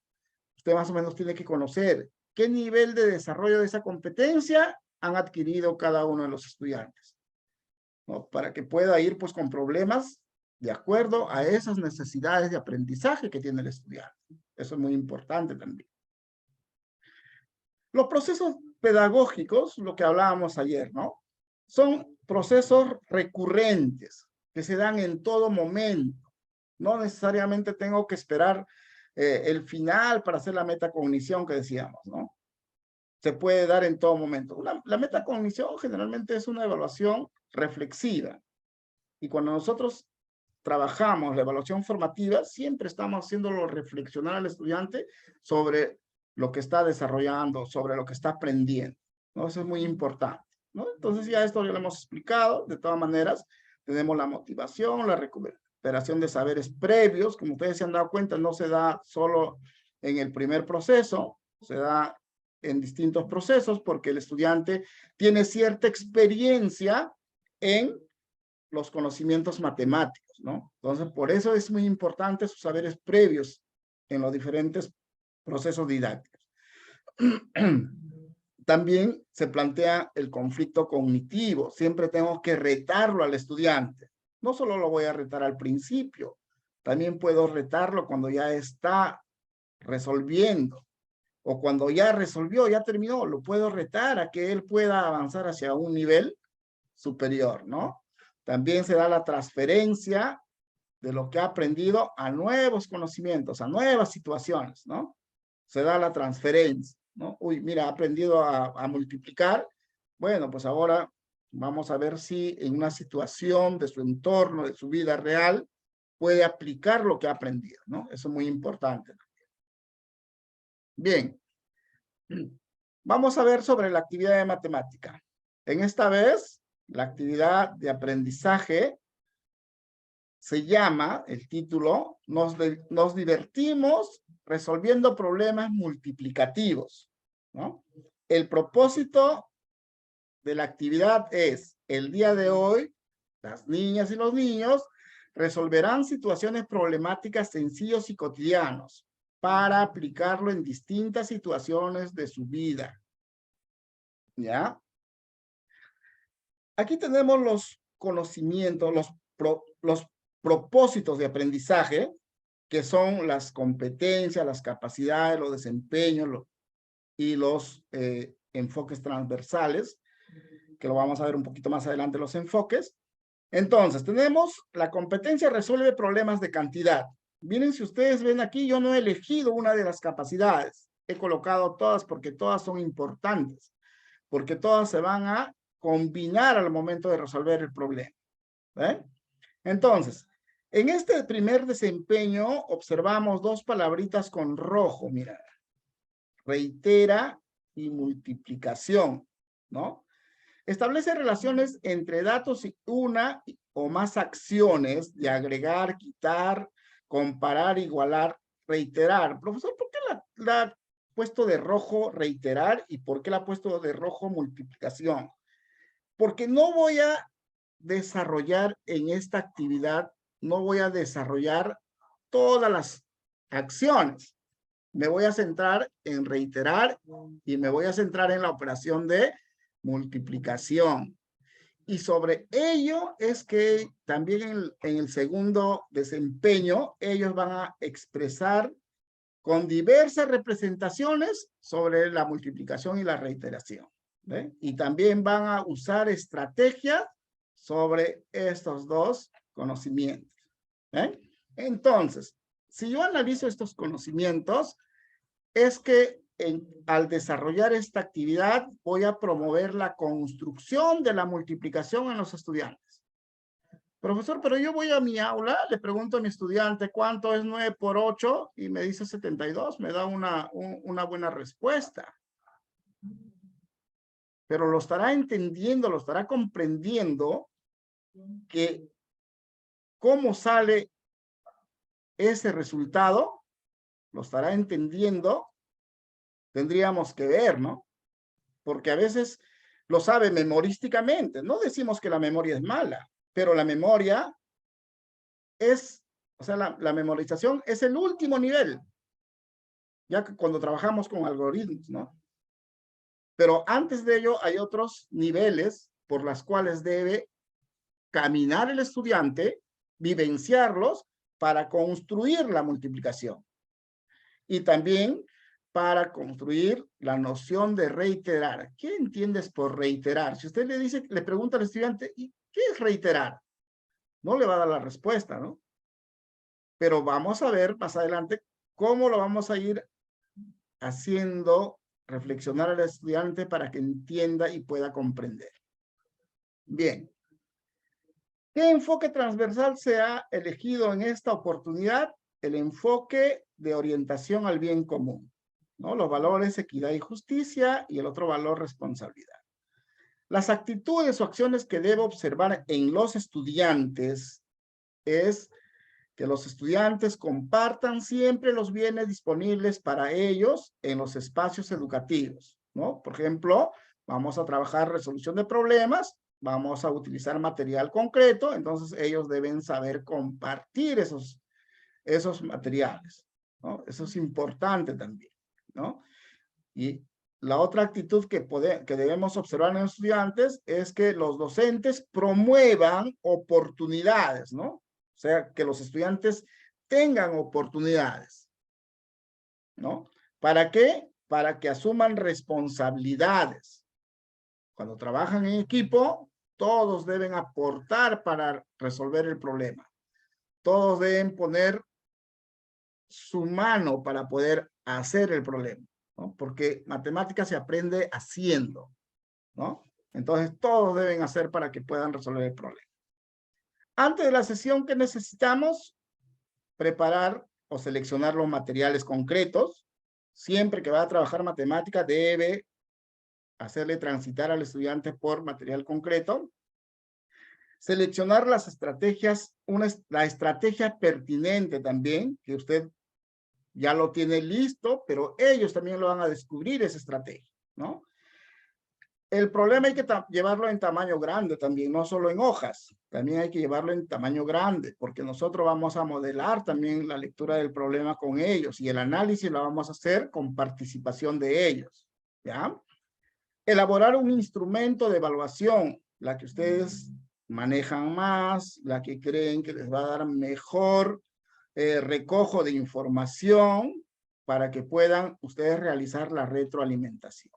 Usted más o menos tiene que conocer qué nivel de desarrollo de esa competencia han adquirido cada uno de los estudiantes, ¿no? Para que pueda ir pues con problemas de acuerdo a esas necesidades de aprendizaje que tiene el estudiante. Eso es muy importante también. Los procesos pedagógicos, lo que hablábamos ayer, ¿no? Son procesos recurrentes que se dan en todo momento. No necesariamente tengo que esperar el final para hacer la metacognición que decíamos, ¿no? Se puede dar en todo momento. La metacognición generalmente es una evaluación reflexiva. Y cuando nosotros trabajamos la evaluación formativa, siempre estamos haciéndolo reflexionar al estudiante sobre lo que está desarrollando, sobre lo que está aprendiendo, ¿no? Eso es muy importante, ¿no? Entonces ya esto ya lo hemos explicado. De todas maneras, tenemos la motivación, la recuperación de saberes previos. Como ustedes se han dado cuenta, no se da solo en el primer proceso, se da en distintos procesos porque el estudiante tiene cierta experiencia en los conocimientos matemáticos, ¿no? Entonces, por eso es muy importante sus saberes previos en los diferentes procesos didácticos. También se plantea el conflicto cognitivo. Siempre tengo que retarlo al estudiante. No solo lo voy a retar al principio, también puedo retarlo cuando ya está resolviendo o cuando ya resolvió, ya terminó. Lo puedo retar a que él pueda avanzar hacia un nivel superior, ¿no? También se da la transferencia de lo que ha aprendido a nuevos conocimientos, a nuevas situaciones, ¿no? Se da la transferencia, ¿no? Uy, mira, ha aprendido a multiplicar. Bueno, pues ahora vamos a ver si en una situación de su entorno, de su vida real, puede aplicar lo que ha aprendido, ¿no? Eso es muy importante. Bien, vamos a ver sobre la actividad de matemática. En esta vez, la actividad de aprendizaje se llama, el título, nos divertimos resolviendo problemas multiplicativos, ¿no? El propósito de la actividad es, el día de hoy, las niñas y los niños resolverán situaciones problemáticas sencillos y cotidianos para aplicarlo en distintas situaciones de su vida. ¿Ya? Aquí tenemos los conocimientos, los propósitos de aprendizaje, que son las competencias, las capacidades, los desempeños y los enfoques transversales, que lo vamos a ver un poquito más adelante los enfoques. Entonces, tenemos la competencia resuelve problemas de cantidad. Miren, si ustedes ven aquí, yo no he elegido una de las capacidades. He colocado todas porque todas son importantes, porque todas se van a combinar al momento de resolver el problema. ¿Eh? Entonces, en este primer desempeño observamos dos palabritas con rojo, mira. Reitera y multiplicación, ¿no? Establece relaciones entre datos y una o más acciones de agregar, quitar, comparar, igualar, reiterar. Profesor, ¿por qué la ha puesto de rojo reiterar y por qué la ha puesto de rojo multiplicación? Porque no voy a desarrollar en esta actividad, no voy a desarrollar todas las acciones. Me voy a centrar en reiterar y me voy a centrar en la operación de multiplicación. Y sobre ello es que también en el segundo desempeño ellos van a expresar con diversas representaciones sobre la multiplicación y la reiteración. ¿Ve? Y también van a usar estrategias sobre estos dos conocimientos. ¿Eh? Entonces, si yo analizo estos conocimientos, es que al desarrollar esta actividad voy a promover la construcción de la multiplicación en los estudiantes. Profesor, pero yo voy a mi aula, le pregunto a mi estudiante cuánto es 9 por 8 y me dice 72, me da una buena respuesta. Pero lo estará entendiendo, lo estará comprendiendo que cómo sale ese resultado, lo estará entendiendo, tendríamos que ver, ¿no? Porque a veces lo sabe memorísticamente. No decimos que la memoria es mala, pero la memoria es, o sea, la memorización es el último nivel, ya que cuando trabajamos con algoritmos, ¿no? Pero antes de ello hay otros niveles por las cuales debe caminar el estudiante, vivenciarlos para construir la multiplicación. Y también para construir la noción de reiterar. ¿Qué entiendes por reiterar? Si usted le pregunta al estudiante, ¿y qué es reiterar? No le va a dar la respuesta, ¿no? Pero vamos a ver más adelante cómo lo vamos a ir haciendo reflexionar al estudiante para que entienda y pueda comprender. Bien. ¿Qué enfoque transversal se ha elegido en esta oportunidad? El enfoque de orientación al bien común, ¿no? Los valores equidad y justicia y el otro valor responsabilidad. Las actitudes o acciones que debo observar en los estudiantes es que los estudiantes compartan siempre los bienes disponibles para ellos en los espacios educativos, ¿no? Por ejemplo, vamos a trabajar resolución de problemas, vamos a utilizar material concreto, entonces ellos deben saber compartir esos materiales, ¿no? Eso es importante también, ¿no? Y la otra actitud que debemos observar en los estudiantes es que los docentes promuevan oportunidades, ¿no? O sea, que los estudiantes tengan oportunidades, ¿no? ¿Para qué? Para que asuman responsabilidades. Cuando trabajan en equipo, todos deben aportar para resolver el problema. Todos deben poner su mano para poder hacer el problema, ¿no? Porque matemáticas se aprende haciendo, ¿no? Entonces, todos deben hacer para que puedan resolver el problema. Antes de la sesión, ¿qué necesitamos? Preparar o seleccionar los materiales concretos. Siempre que va a trabajar matemática, debe hacerle transitar al estudiante por material concreto. Seleccionar las estrategias, la estrategia pertinente también, que usted ya lo tiene listo, pero ellos también lo van a descubrir esa estrategia, ¿no? El problema hay que llevarlo en tamaño grande también, no solo en hojas, también hay que llevarlo en tamaño grande, porque nosotros vamos a modelar también la lectura del problema con ellos y el análisis lo vamos a hacer con participación de ellos, ¿ya? Elaborar un instrumento de evaluación, la que ustedes manejan más, la que creen que les va a dar mejor recojo de información para que puedan ustedes realizar la retroalimentación.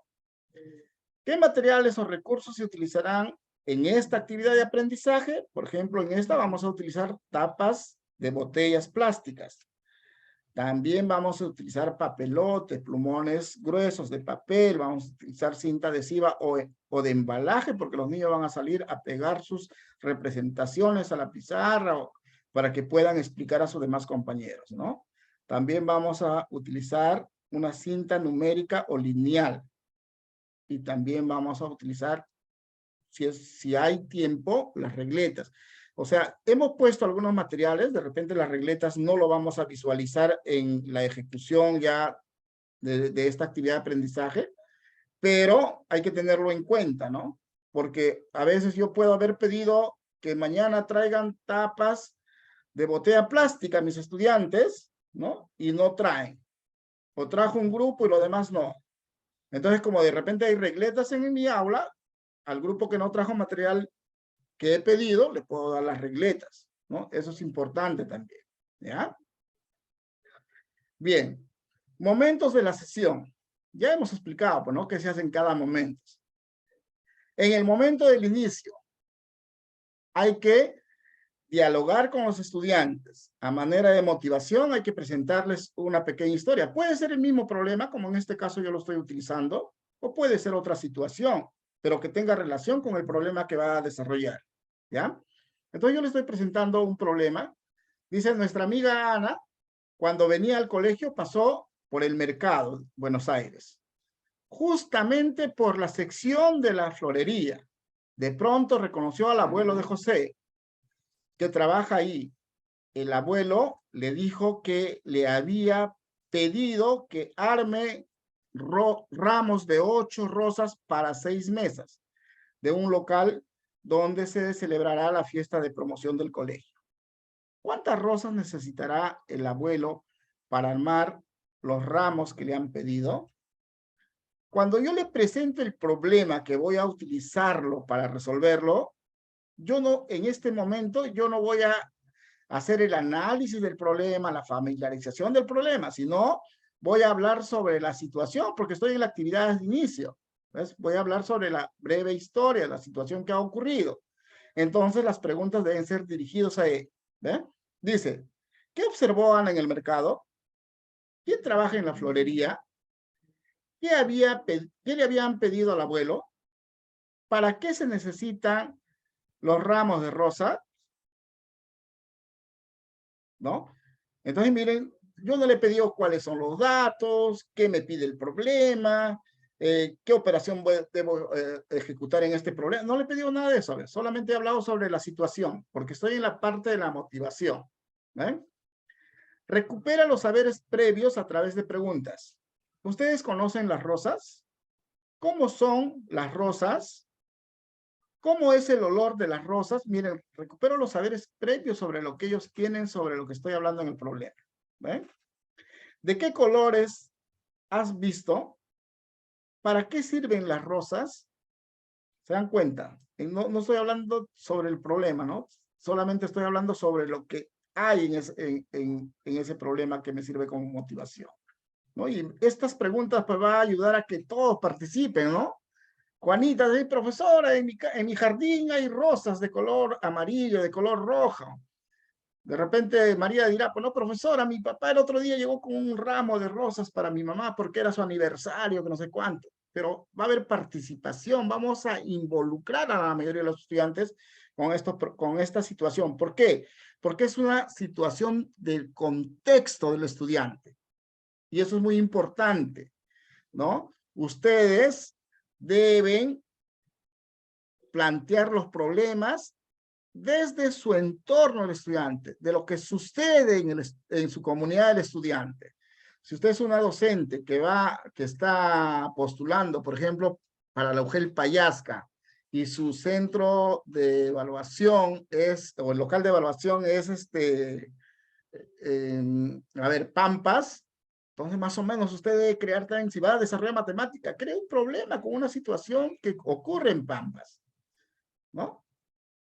¿Qué materiales o recursos se utilizarán en esta actividad de aprendizaje? Por ejemplo, en esta vamos a utilizar tapas de botellas plásticas. También vamos a utilizar papelotes, plumones gruesos de papel, vamos a utilizar cinta adhesiva o de embalaje, porque los niños van a salir a pegar sus representaciones a la pizarra para que puedan explicar a sus demás compañeros, ¿no? También vamos a utilizar una cinta numérica o lineal. Y también vamos a utilizar, si hay tiempo, las regletas. O sea, hemos puesto algunos materiales, de repente las regletas no lo vamos a visualizar en la ejecución ya de esta actividad de aprendizaje, pero hay que tenerlo en cuenta, ¿no? Porque a veces yo puedo haber pedido que mañana traigan tapas de botella plástica a mis estudiantes, ¿no? Y no traen. O trajo un grupo y lo demás no. Entonces, como de repente hay regletas en mi aula, al grupo que no trajo material que he pedido, le puedo dar las regletas, ¿no? Eso es importante también, ¿ya? Bien, momentos de la sesión. Ya hemos explicado, pues, ¿no? ¿Qué se hace en cada momento? En el momento del inicio, hay que dialogar con los estudiantes. A manera de motivación, hay que presentarles una pequeña historia. Puede ser el mismo problema, como en este caso yo lo estoy utilizando, o puede ser otra situación, pero que tenga relación con el problema que va a desarrollar, ¿ya? Entonces yo le estoy presentando un problema. Dice, nuestra amiga Ana, cuando venía al colegio, pasó por el mercado, Buenos Aires, justamente por la sección de la florería. De pronto reconoció al abuelo de José, que trabaja ahí. El abuelo le dijo que le había pedido que arme ramos de 8 rosas para 6 mesas de un local donde se celebrará la fiesta de promoción del colegio. ¿Cuántas rosas necesitará el abuelo para armar los ramos que le han pedido? Cuando yo le presento el problema que voy a utilizarlo para resolverlo, yo no, en este momento, yo no voy a hacer el análisis del problema, la familiarización del problema, sino voy a hablar sobre la situación, porque estoy en la actividad de inicio. ¿Ves? Voy a hablar sobre la breve historia, la situación que ha ocurrido. Entonces, las preguntas deben ser dirigidas a él. ¿Ve? Dice, ¿qué observó Ana en el mercado? ¿Quién trabaja en la florería? ¿Qué le habían pedido al abuelo? ¿Para qué se necesitan los ramos de rosa? ¿No? Entonces, miren, yo no le he pedido cuáles son los datos, qué me pide el problema, qué operación debo ejecutar en este problema. No le he pedido nada de eso, ¿ves? Solamente he hablado sobre la situación, porque estoy en la parte de la motivación. ¿Ven? Recupera los saberes previos a través de preguntas. ¿Ustedes conocen las rosas? ¿Cómo son las rosas? ¿Cómo es el olor de las rosas? Miren, recupero los saberes previos sobre lo que ellos tienen, sobre lo que estoy hablando en el problema. ¿Ven? ¿De qué colores has visto? ¿Para qué sirven las rosas? ¿Se dan cuenta? No, no estoy hablando sobre el problema, ¿no? Solamente estoy hablando sobre lo que hay en ese problema que me sirve como motivación, ¿no? Y estas preguntas pues van a ayudar a que todos participen, ¿no? Juanita, dice, profesora, en mi jardín hay rosas de color amarillo, de color rojo. De repente María dirá, pues no, profesora, mi papá el otro día llegó con un ramo de rosas para mi mamá porque era su aniversario, que no sé cuánto. Pero va a haber participación, vamos a involucrar a la mayoría de los estudiantes con esta situación. ¿Por qué? Porque es una situación del contexto del estudiante. Y eso es muy importante, ¿no? Ustedes deben plantear los problemas desde su entorno del estudiante, de lo que sucede en su comunidad del estudiante. Si usted es una docente que está postulando, por ejemplo, para la UGEL Payasca, y su centro de evaluación o el local de evaluación es a ver, Pampas, entonces más o menos usted debe crear también, si va a desarrollar matemática, crea un problema con una situación que ocurre en Pampas, ¿no?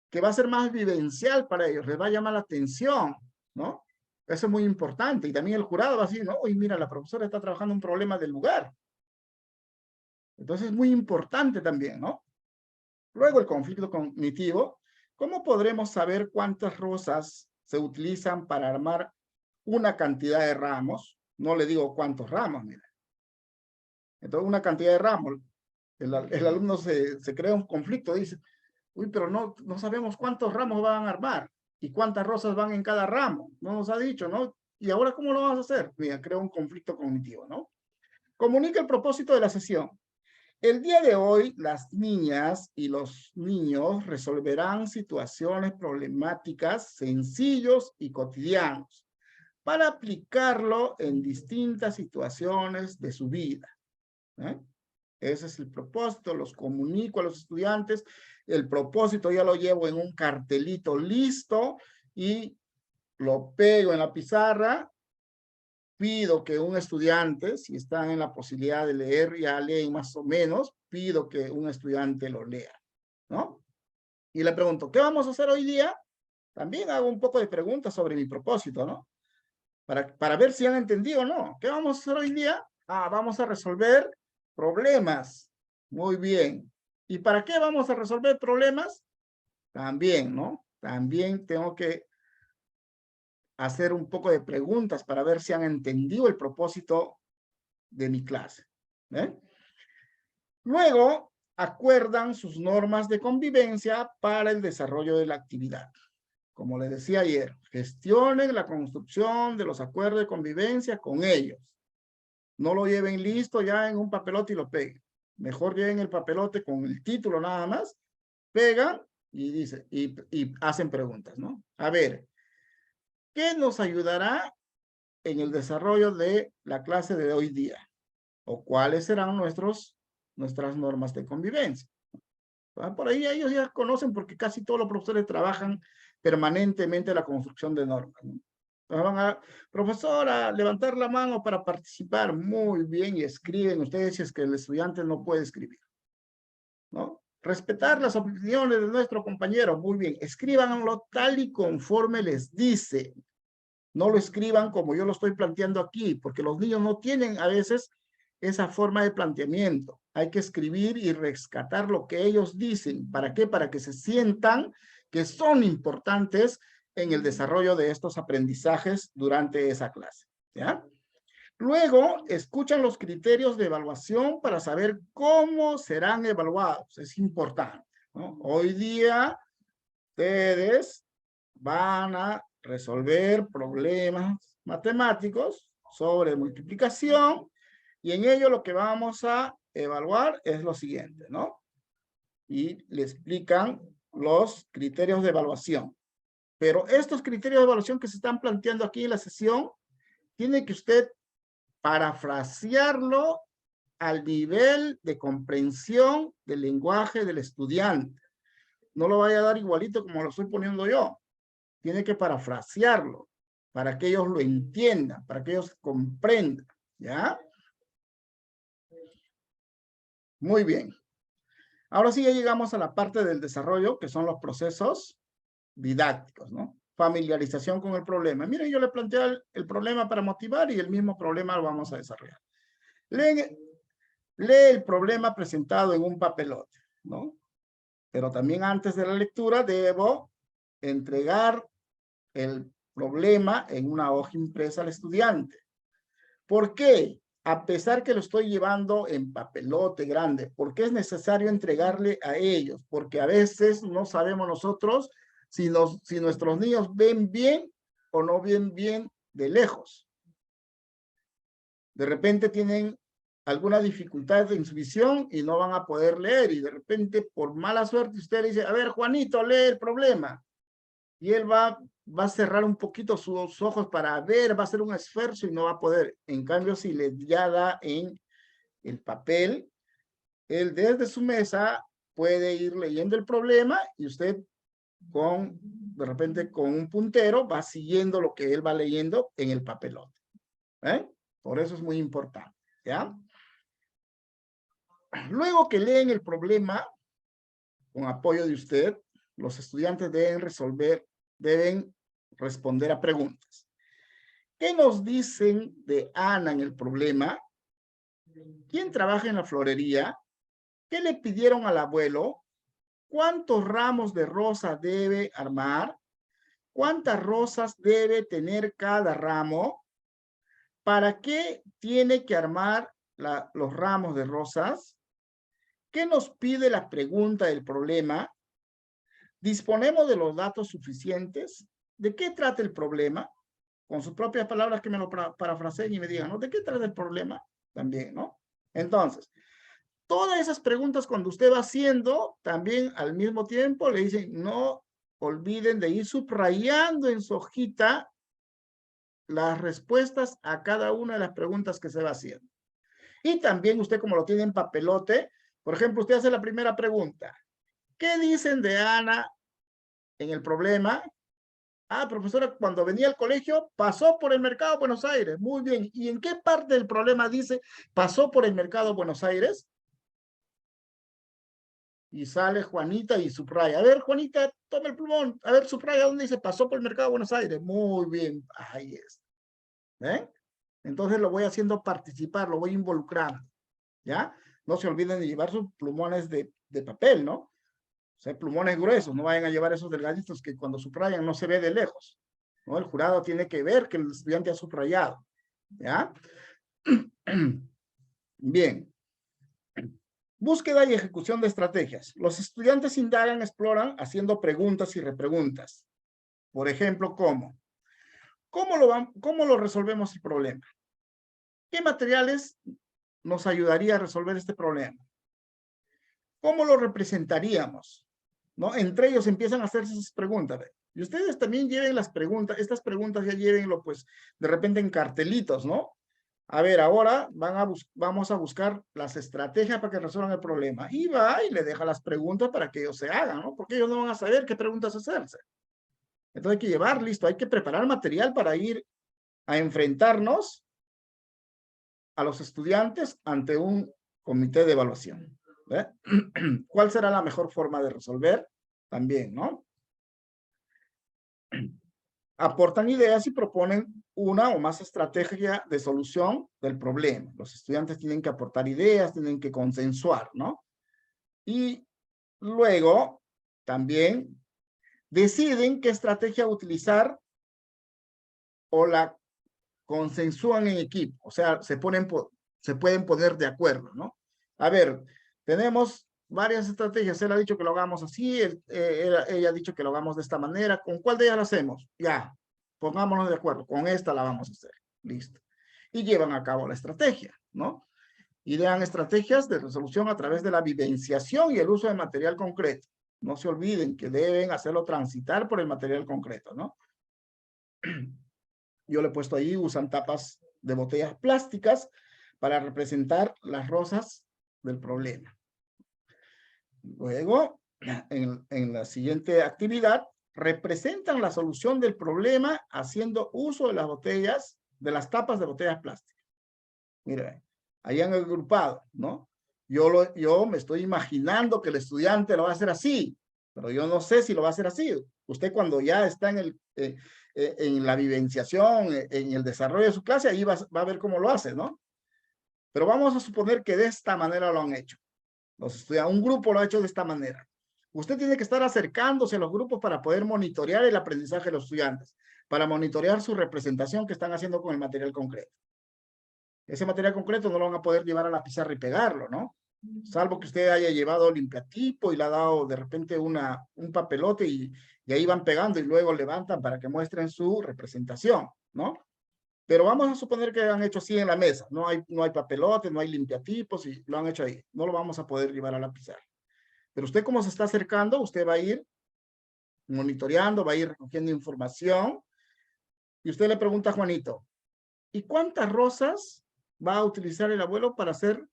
Que va a ser más vivencial para ellos, les va a llamar la atención, ¿no? Eso es muy importante. Y también el jurado va a decir, no, oye, mira, la profesora está trabajando un problema del lugar. Entonces es muy importante también, ¿no? Luego el conflicto cognitivo. ¿Cómo podremos saber cuántas rosas se utilizan para armar una cantidad de ramos? No le digo cuántos ramos, mira. Entonces una cantidad de ramos. El alumno se crea un conflicto, dice, uy, pero no sabemos cuántos ramos van a armar y cuántas rosas van en cada ramo. No nos ha dicho, ¿no? ¿Y ahora cómo lo vamos a hacer? Mira, crea un conflicto cognitivo, ¿no? Comunica el propósito de la sesión. El día de hoy, las niñas y los niños resolverán situaciones problemáticas sencillos y cotidianos para aplicarlo en distintas situaciones de su vida. ¿Eh? Ese es el propósito, los comunico a los estudiantes. El propósito ya lo llevo en un cartelito listo y lo pego en la pizarra. Pido que un estudiante, si están en la posibilidad de leer, ya leen más o menos, pido que un estudiante lo lea, ¿no? Y le pregunto, ¿qué vamos a hacer hoy día? También hago un poco de preguntas sobre mi propósito, ¿no? Para ver si han entendido o no. ¿Qué vamos a hacer hoy día? Vamos a resolver problemas. Muy bien. ¿Y para qué vamos a resolver problemas? También, ¿no? También tengo que hacer un poco de preguntas para ver si han entendido el propósito de mi clase. ¿Eh? Luego, acuerdan sus normas de convivencia para el desarrollo de la actividad. Como les decía ayer, gestionen la construcción de los acuerdos de convivencia con ellos. No lo lleven listo ya en un papelote y lo peguen. Mejor lleven el papelote con el título nada más, pegan y dicen, y hacen preguntas, ¿no? A ver, ¿qué nos ayudará en el desarrollo de la clase de hoy día? ¿O cuáles serán nuestras normas de convivencia? Por ahí ellos ya conocen porque casi todos los profesores trabajan permanentemente la construcción de normas, ¿no? Van a, profesora, levantar la mano para participar. Muy bien, y escriben ustedes si es que el estudiante no puede escribir, ¿no? Respetar las opiniones de nuestro compañero. Muy bien, escríbanlo tal y conforme les dice. No lo escriban como yo lo estoy planteando aquí, porque los niños no tienen a veces esa forma de planteamiento. Hay que escribir y rescatar lo que ellos dicen. ¿Para qué? Para que se sientan que son importantes en el desarrollo de estos aprendizajes durante esa clase, ¿ya? Luego, escuchan los criterios de evaluación para saber cómo serán evaluados. Es importante, ¿no? Hoy día, ustedes van a resolver problemas matemáticos sobre multiplicación y en ello lo que vamos a evaluar es lo siguiente, ¿no? Y le explican los criterios de evaluación. Pero estos criterios de evaluación que se están planteando aquí en la sesión, tiene que usted parafrasearlo al nivel de comprensión del lenguaje del estudiante. No lo vaya a dar igualito como lo estoy poniendo yo. Tiene que parafrasearlo para que ellos lo entiendan, para que ellos comprendan, ¿ya? Muy bien. Ahora sí ya llegamos a la parte del desarrollo, que son los procesos didácticos, ¿no? Familiarización con el problema. Miren, yo le planteé el problema para motivar y el mismo problema lo vamos a desarrollar. Leen lee el problema presentado en un papelote, ¿no? Pero también antes de la lectura debo entregar el problema en una hoja impresa al estudiante. ¿Por qué? A pesar que lo estoy llevando en papelote grande, ¿por qué es necesario entregarle a ellos? Porque a veces no sabemos nosotros si nuestros niños ven bien o no ven bien de lejos. De repente tienen alguna dificultad en su visión y no van a poder leer, y de repente, por mala suerte, usted le dice, a ver, Juanito, lee el problema. Y él va a cerrar un poquito sus ojos para ver, va a hacer un esfuerzo y no va a poder. En cambio, si le ya da en el papel, él desde su mesa puede ir leyendo el problema y usted de repente con un puntero va siguiendo lo que él va leyendo en el papelote. Por eso es muy importante, ¿ya? Luego que leen el problema, con apoyo de usted, los estudiantes deben responder a preguntas. ¿Qué nos dicen de Ana en el problema? ¿Quién trabaja en la florería? ¿Qué le pidieron al abuelo? ¿Cuántos ramos de rosa debe armar? ¿Cuántas rosas debe tener cada ramo? ¿Para qué tiene que armar los ramos de rosas? ¿Qué nos pide la pregunta del problema? ¿Disponemos de los datos suficientes? ¿De qué trata el problema? Con sus propias palabras que me lo parafraseen y me digan, ¿no? ¿De qué trata el problema? También, ¿no? Entonces, todas esas preguntas cuando usted va haciendo, también al mismo tiempo le dicen, no olviden de ir subrayando en su hojita las respuestas a cada una de las preguntas que se va haciendo. Y también usted, como lo tiene en papelote, por ejemplo, usted hace la primera pregunta. ¿Qué dicen de Ana en el problema? Ah, profesora, cuando venía al colegio pasó por el mercado de Buenos Aires. Muy bien. ¿Y en qué parte del problema dice pasó por el mercado de Buenos Aires? Y sale Juanita y subraya. A ver, Juanita, toma el plumón. A ver, subraya dónde dice pasó por el mercado de Buenos Aires. Muy bien. Ahí es. ¿Ven? Entonces lo voy haciendo participar, lo voy involucrando. ¿Ya? No se olviden de llevar sus plumones de papel, ¿no? O sea, plumones gruesos, no vayan a llevar esos delgaditos que cuando subrayan no se ve de lejos, ¿no? El jurado tiene que ver que el estudiante ha subrayado, ¿ya? Bien. Búsqueda y ejecución de estrategias. Los estudiantes indagan, exploran, haciendo preguntas y repreguntas. Por ejemplo, ¿cómo? ¿Cómo lo resolvemos el problema? ¿Qué materiales nos ayudaría a resolver este problema? ¿Cómo lo representaríamos? ¿No? Entre ellos empiezan a hacerse esas preguntas. Y ustedes también lleven las preguntas, estas preguntas ya llévenlo pues de repente en cartelitos, ¿no? A ver, ahora vamos a buscar las estrategias para que resuelvan el problema. Y va y le deja las preguntas para que ellos se hagan, ¿no? Porque ellos no van a saber qué preguntas hacerse. Entonces hay que llevar, listo, hay que preparar material para ir a enfrentarnos a los estudiantes ante un comité de evaluación. ¿Cuál será la mejor forma de resolver? También, ¿no? Aportan ideas y proponen una o más estrategias de solución del problema. Los estudiantes tienen que aportar ideas, tienen que consensuar, ¿no? Y luego también deciden qué estrategia utilizar o la consensúan en equipo. O sea, se pueden poner de acuerdo, ¿no? A ver, tenemos varias estrategias. Él ha dicho que lo hagamos así, ella ha dicho que lo hagamos de esta manera. ¿Con cuál de ellas lo hacemos? Ya, pongámonos de acuerdo. Con esta la vamos a hacer. Listo. Y llevan a cabo la estrategia, ¿no? Idean estrategias de resolución a través de la vivenciación y el uso de material concreto. No se olviden que deben hacerlo transitar por el material concreto, ¿no? Yo le he puesto ahí, usan tapas de botellas plásticas para representar las rosas del problema. Luego, en la siguiente actividad, representan la solución del problema haciendo uso de las botellas, de las tapas de botellas plásticas. Miren, ahí han agrupado, ¿no? Yo me estoy imaginando que el estudiante lo va a hacer así, pero yo no sé si lo va a hacer así. Usted cuando ya está en la vivenciación, en el desarrollo de su clase, ahí va a ver cómo lo hace, ¿no? Pero vamos a suponer que de esta manera lo han hecho. Un grupo lo ha hecho de esta manera. Usted tiene que estar acercándose a los grupos para poder monitorear el aprendizaje de los estudiantes, para monitorear su representación que están haciendo con el material concreto. Ese material concreto no lo van a poder llevar a la pizarra y pegarlo, ¿no? Salvo que usted haya llevado limpiatipo y le ha dado de repente un papelote y ahí van pegando y luego levantan para que muestren su representación, ¿no? Pero vamos a suponer que han hecho así en la mesa. No hay papelote, no hay limpiatipos y lo han hecho ahí. No lo vamos a poder llevar a la pizarra. Pero usted como se está acercando, usted va a ir monitoreando, va a ir recogiendo información y usted le pregunta a Juanito, ¿y cuántas rosas va a utilizar el abuelo para hacer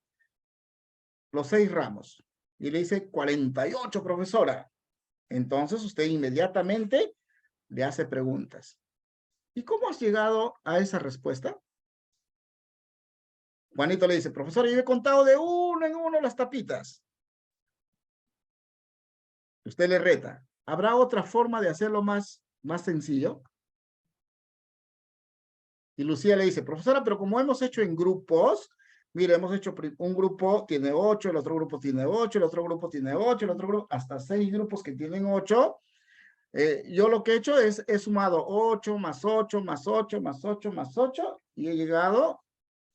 los 6 ramos? Y le dice 48, profesora. Entonces usted inmediatamente le hace preguntas. ¿Y cómo has llegado a esa respuesta? Juanito le dice, profesor, yo he contado de uno en uno las tapitas. Usted le reta, ¿habrá otra forma de hacerlo más sencillo? Y Lucía le dice, profesora, pero como hemos hecho en grupos, mire, hemos hecho un grupo tiene 8, el otro grupo tiene 8, el otro grupo tiene 8, el otro grupo, hasta 6 grupos que tienen 8. Yo lo que he hecho es, he sumado 8 más 8 más 8 más 8 más 8 y he llegado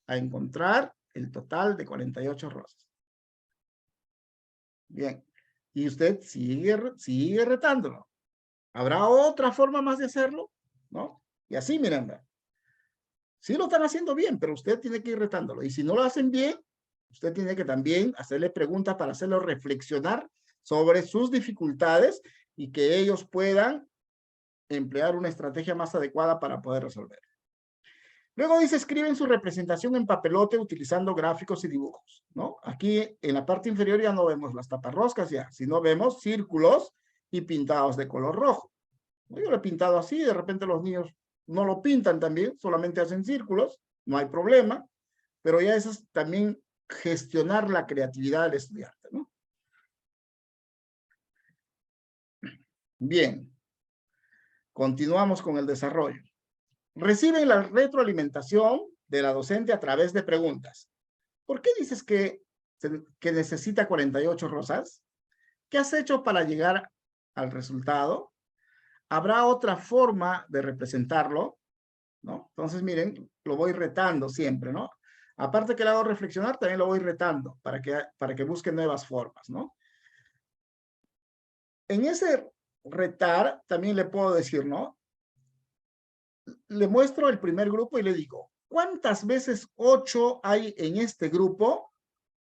a encontrar el total de 48 rosas. Bien. Y usted sigue retándolo. ¿Habrá otra forma más de hacerlo? ¿No? Y así, miren, sí lo están haciendo bien, pero usted tiene que ir retándolo. Y si no lo hacen bien, usted tiene que también hacerle preguntas para hacerlo reflexionar sobre sus dificultades y que ellos puedan emplear una estrategia más adecuada para poder resolver. Luego dice, escriben su representación en papelote utilizando gráficos y dibujos, ¿no? Aquí en la parte inferior ya no vemos las taparroscas ya, sino vemos círculos y pintados de color rojo. Yo lo he pintado así, de repente los niños no lo pintan también, solamente hacen círculos, no hay problema, pero ya eso es también gestionar la creatividad del estudiante, ¿no? Bien, continuamos con el desarrollo. Reciben la retroalimentación de la docente a través de preguntas. ¿Por qué dices que necesita 48 rosas? ¿Qué has hecho para llegar al resultado? ¿Habrá otra forma de representarlo? ¿No? Entonces, miren, lo voy retando siempre, ¿no? Aparte que le hago reflexionar, también lo voy retando para que busque nuevas formas, ¿no? En ese retar, también le puedo decir, ¿no? Le muestro el primer grupo y le digo, ¿cuántas veces 8 hay en este grupo?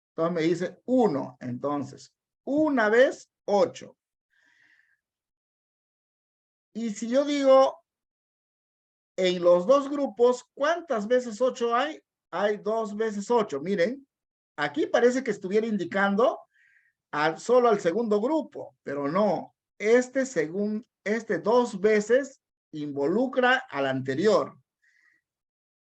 Entonces me dice 1. Entonces, una vez 8. Y si yo digo, en los dos grupos, ¿cuántas veces 8 hay? Hay 2 veces 8. Miren, aquí parece que estuviera indicando solo al segundo grupo, pero no. Este 2 veces involucra al anterior.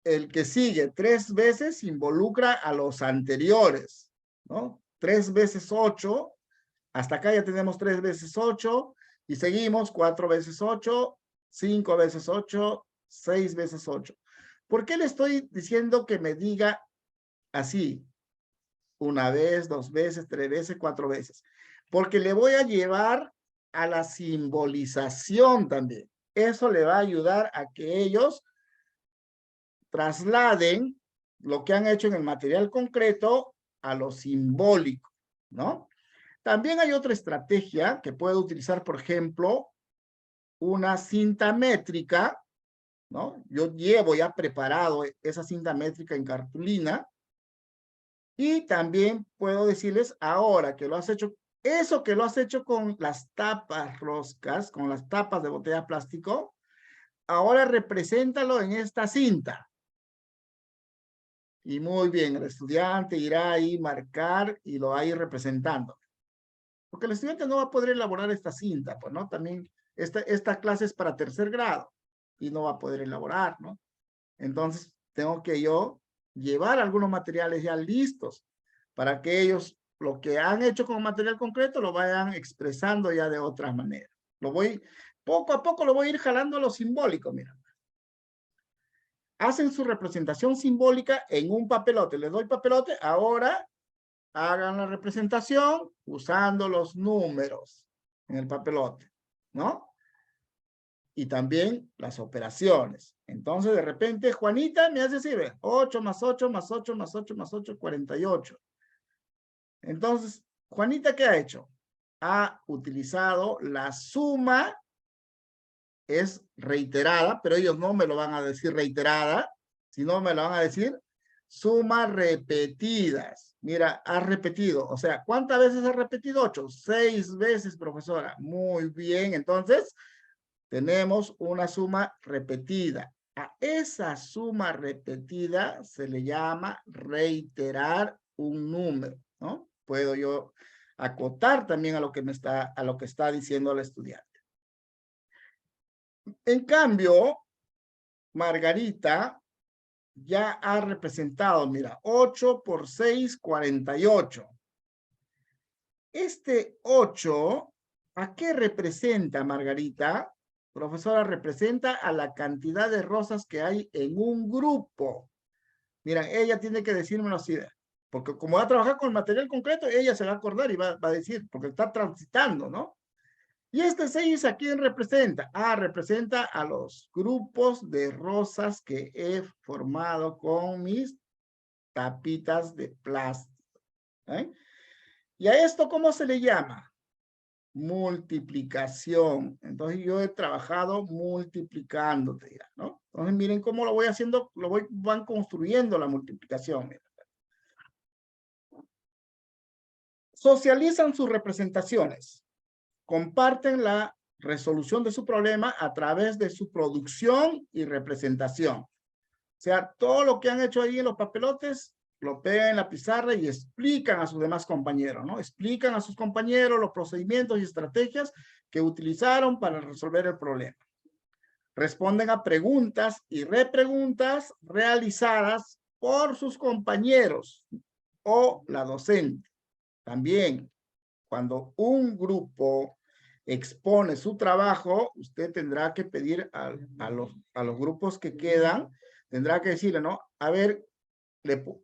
El que sigue 3 veces involucra a los anteriores, ¿no? 3 veces 8, hasta acá ya tenemos 3 veces 8, y seguimos 4 veces 8, 5 veces 8, 6 veces 8. ¿Por qué le estoy diciendo que me diga así? Una vez, 2 veces, 3 veces, 4 veces. Porque le voy a llevar a la simbolización también. Eso le va a ayudar a que ellos trasladen lo que han hecho en el material concreto a lo simbólico, ¿no? También hay otra estrategia que puede utilizar, por ejemplo, una cinta métrica, ¿no? Yo llevo ya preparado esa cinta métrica en cartulina y también puedo decirles ahora que lo has hecho, eso que lo has hecho con las tapas roscas, con las tapas de botella de plástico, ahora represéntalo en esta cinta. Y muy bien, el estudiante irá ahí marcar y lo va a ir representando. Porque el estudiante no va a poder elaborar esta cinta, pues, ¿no? También esta clase es para tercer grado y no va a poder elaborar, ¿no? Entonces, tengo que yo llevar algunos materiales ya listos para que ellos, lo que han hecho con material concreto, lo vayan expresando ya de otra manera. Poco a poco lo voy a ir jalando a lo simbólico, mira. hacen su representación simbólica en un papelote. Les doy papelote, ahora hagan la representación usando los números en el papelote, ¿no? Y también las operaciones. Entonces, de repente, Juanita me hace así, ¿ve? 8 más 8 más 8 más 8 más 8, 48. Entonces, Juanita, ¿qué ha hecho? Ha utilizado la suma, es reiterada, pero ellos no me lo van a decir reiterada, sino me lo van a decir sumas repetidas. Mira, ha repetido. O sea, ¿cuántas veces ha repetido? 8. 6 veces, profesora. Muy bien. Entonces, tenemos una suma repetida. A esa suma repetida se le llama reiterar un número, ¿no? Puedo yo acotar también a lo que está diciendo el estudiante. En cambio, Margarita ya ha representado, mira, 8 por 6, 48. Este 8, ¿a qué representa, Margarita? Profesora, representa a la cantidad de rosas que hay en un grupo. Mira, ella tiene que decírmelo así, porque como va a trabajar con el material concreto, ella se va a acordar y va a decir, porque está transitando, ¿no? Y este 6, ¿a quién representa? Ah, representa a los grupos de rosas que he formado con mis tapitas de plástico. ¿Eh? ¿Y a esto cómo se le llama? Multiplicación. Entonces yo he trabajado multiplicándote ya, ¿no? Entonces miren cómo lo voy haciendo, van construyendo la multiplicación. Miren. Socializan sus representaciones. Comparten la resolución de su problema a través de su producción y representación. O sea, todo lo que han hecho ahí en los papelotes, lo pegan en la pizarra y explican a sus demás compañeros, ¿no? Explican a sus compañeros los procedimientos y estrategias que utilizaron para resolver el problema. Responden a preguntas y repreguntas realizadas por sus compañeros o la docente. También, cuando un grupo expone su trabajo, usted tendrá que pedir a los grupos que quedan, tendrá que decirle, ¿no? A ver,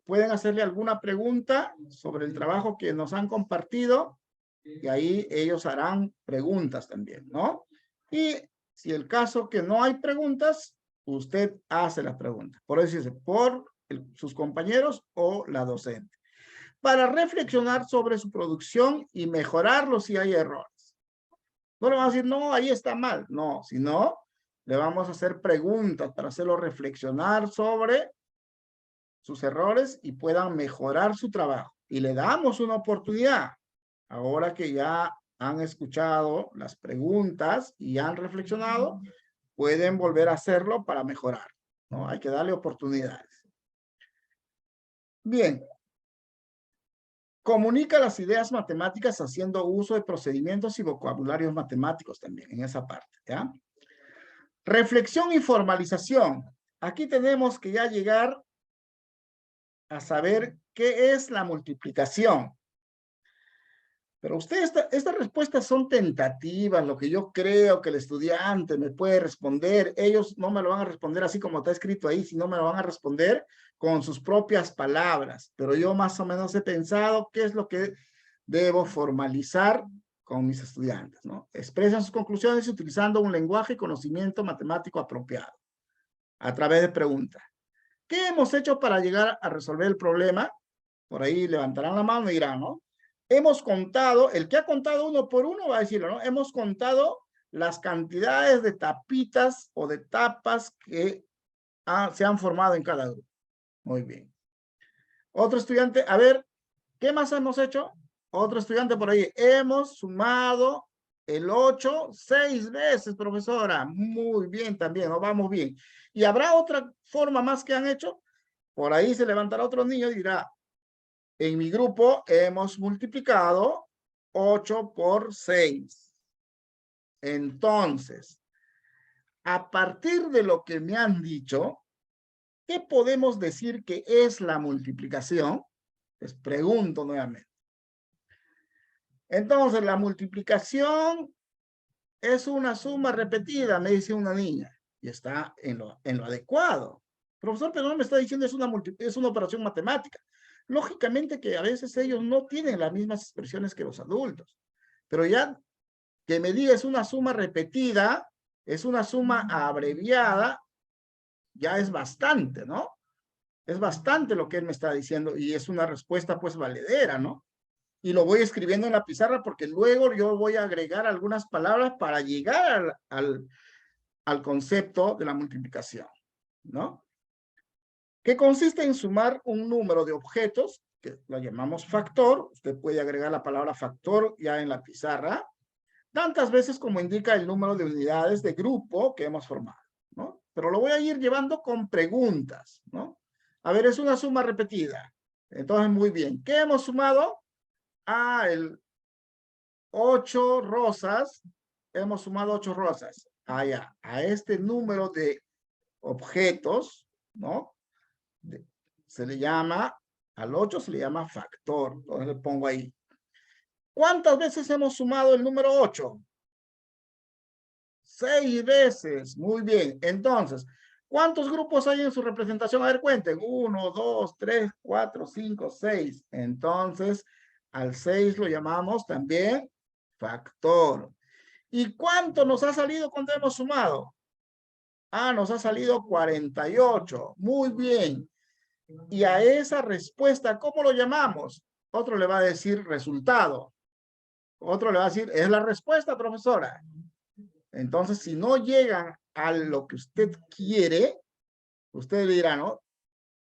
pueden hacerle alguna pregunta sobre el trabajo que nos han compartido y ahí ellos harán preguntas también, ¿no? Y si el caso que no hay preguntas, usted hace las preguntas. Por eso dice, por sus compañeros o la docente. Para reflexionar sobre su producción y mejorarlo si hay errores. No le vamos a decir, no, ahí está mal. No, sino le vamos a hacer preguntas para hacerlo reflexionar sobre sus errores y puedan mejorar su trabajo. Y le damos una oportunidad. Ahora que ya han escuchado las preguntas y han reflexionado, pueden volver a hacerlo para mejorar, ¿no? Hay que darle oportunidades. Bien. Comunica las ideas matemáticas haciendo uso de procedimientos y vocabularios matemáticos también en esa parte, ¿ya? Reflexión y formalización. Aquí tenemos que ya llegar a saber qué es la multiplicación. Pero ustedes, estas respuestas son tentativas, lo que yo creo que el estudiante me puede responder. Ellos no me lo van a responder así como está escrito ahí, sino me lo van a responder con sus propias palabras. Pero yo más o menos he pensado qué es lo que debo formalizar con mis estudiantes, ¿no? Expresan sus conclusiones utilizando un lenguaje y conocimiento matemático apropiado a través de preguntas. ¿Qué hemos hecho para llegar a resolver el problema? Por ahí levantarán la mano y dirán, ¿no? Hemos contado, el que ha contado uno por uno va a decirlo, ¿no? Hemos contado las cantidades de tapitas o de tapas que se han formado en cada grupo. Muy bien. Otro estudiante, a ver, ¿qué más hemos hecho? Otro estudiante por ahí, hemos sumado el 8 6 veces, profesora. Muy bien también, nos vamos bien. ¿Y habrá otra forma más que han hecho? Por ahí se levantará otro niño y dirá, en mi grupo hemos multiplicado 8 por 6. Entonces, a partir de lo que me han dicho, ¿qué podemos decir que es la multiplicación? Les pregunto nuevamente. Entonces, la multiplicación es una suma repetida, me dice una niña, y está en lo adecuado, Profesor, pero no me está diciendo es una operación matemática. Lógicamente que a veces ellos no tienen las mismas expresiones que los adultos. Pero ya que me diga es una suma repetida, es una suma abreviada, ya es bastante, ¿no? Es bastante lo que él me está diciendo y es una respuesta pues valedera, ¿no? Y lo voy escribiendo en la pizarra porque luego yo voy a agregar algunas palabras para llegar al concepto de la multiplicación, ¿no? Que consiste en sumar un número de objetos, que lo llamamos factor. Usted puede agregar la palabra factor ya en la pizarra, tantas veces como indica el número de unidades de grupo que hemos formado, ¿no? Pero lo voy a ir llevando con preguntas, ¿no? A ver, es una suma repetida. Entonces, muy bien. ¿Qué hemos sumado? El 8 rosas. Hemos sumado 8 rosas. Ya. A este número de objetos, ¿no? Se le llama, al 8 se le llama factor. Entonces le pongo ahí. ¿Cuántas veces hemos sumado el número 8? 6 veces. Muy bien. Entonces, ¿cuántos grupos hay en su representación? A ver, cuenten. 1, 2, 3, 4, 5, 6. Entonces, al 6 lo llamamos también factor. ¿Y cuánto nos ha salido cuando hemos sumado? Nos ha salido 48. Muy bien. Y a esa respuesta, ¿cómo lo llamamos? Otro le va a decir resultado. Otro le va a decir, es la respuesta, profesora. Entonces, si no llegan a lo que usted quiere, usted dirá, ¿no?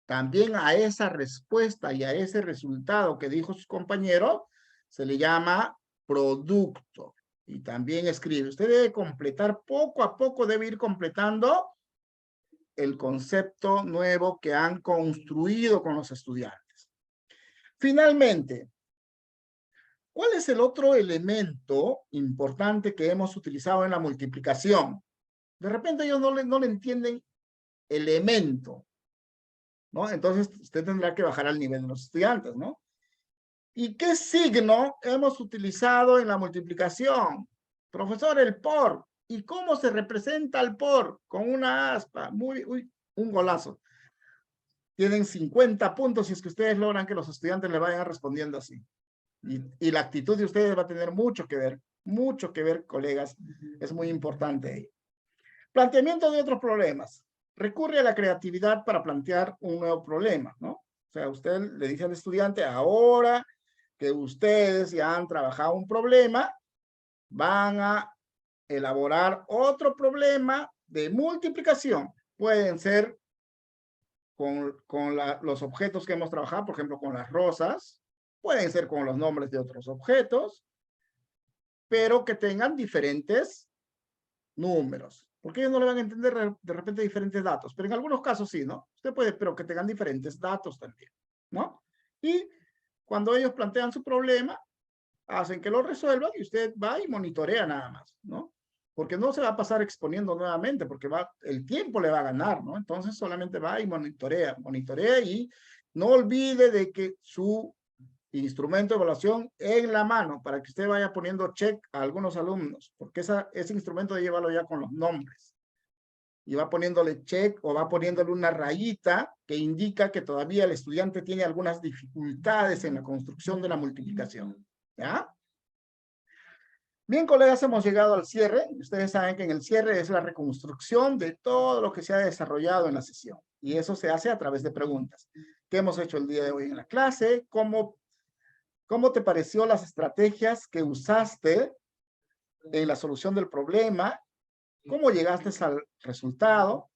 También a esa respuesta y a ese resultado que dijo su compañero, se le llama producto. Y también escribe, usted debe completar poco a poco, debe ir completando el concepto nuevo que han construido con los estudiantes. Finalmente, ¿cuál es el otro elemento importante que hemos utilizado en la multiplicación? De repente ellos no le entienden elemento, ¿no? Entonces usted tendrá que bajar al nivel de los estudiantes, ¿no? ¿Y qué signo hemos utilizado en la multiplicación? Profesor, el por. ¿Y cómo se representa el por? Con una aspa. Un golazo. Tienen 50 puntos si es que ustedes logran que los estudiantes le vayan respondiendo así. Y la actitud de ustedes va a tener mucho que ver, colegas. Es muy importante. Planteamiento de otros problemas. Recurre a la creatividad para plantear un nuevo problema, ¿no? O sea, usted le dice al estudiante, ahora que ustedes ya han trabajado un problema, van a elaborar otro problema de multiplicación. Pueden ser con los objetos que hemos trabajado, por ejemplo, con las rosas, pueden ser con los nombres de otros objetos, pero que tengan diferentes números, porque ellos no le van a entender de repente diferentes datos, pero en algunos casos sí, ¿no? Usted puede, pero que tengan diferentes datos también, ¿no? Y cuando ellos plantean su problema, hacen que lo resuelvan y usted va y monitorea nada más, ¿no? Porque no se va a pasar exponiendo nuevamente, porque el tiempo le va a ganar, ¿no? Entonces solamente va y monitorea y no olvide de que su instrumento de evaluación en la mano, para que usted vaya poniendo check a algunos alumnos, porque ese instrumento de llevarlo ya con los nombres. Y va poniéndole check o va poniéndole una rayita que indica que todavía el estudiante tiene algunas dificultades en la construcción de la multiplicación. ¿Ya? Bien, colegas, hemos llegado al cierre. Ustedes saben que en el cierre es la reconstrucción de todo lo que se ha desarrollado en la sesión. Y eso se hace a través de preguntas. ¿Qué hemos hecho el día de hoy en la clase? ¿Cómo te pareció las estrategias que usaste en la solución del problema? ¿Cómo llegaste al resultado?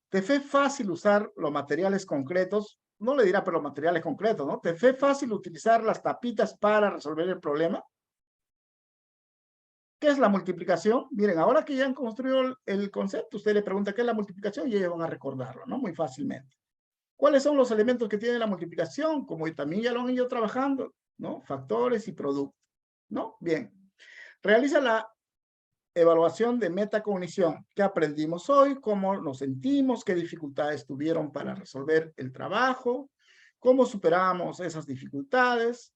¿Te fue fácil usar los materiales concretos? No le dirá, pero los materiales concretos, ¿no? ¿Te fue fácil utilizar las tapitas para resolver el problema? ¿Qué es la multiplicación? Miren, ahora que ya han construido el concepto, usted le pregunta qué es la multiplicación y ellos van a recordarlo, ¿no? Muy fácilmente. ¿Cuáles son los elementos que tiene la multiplicación? Como también ya lo han ido trabajando, ¿no? Factores y productos, ¿no? Bien. Realiza la evaluación de metacognición. ¿Qué aprendimos hoy? ¿Cómo nos sentimos? ¿Qué dificultades tuvieron para resolver el trabajo? ¿Cómo superamos esas dificultades?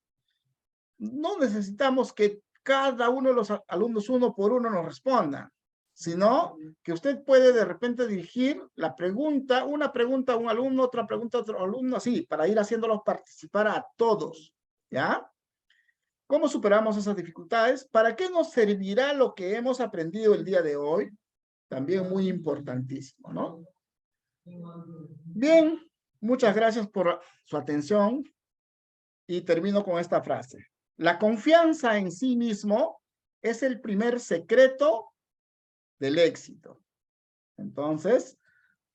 No necesitamos que cada uno de los alumnos uno por uno nos responda. sino que usted puede de repente dirigir la pregunta, una pregunta a un alumno, otra pregunta a otro alumno, así, para ir haciéndolos participar a todos, ¿ya? ¿Cómo superamos esas dificultades? ¿Para qué nos servirá lo que hemos aprendido el día de hoy? También muy importantísimo, ¿no? Bien, muchas gracias por su atención y termino con esta frase. La confianza en sí mismo es el primer secreto del éxito. Entonces,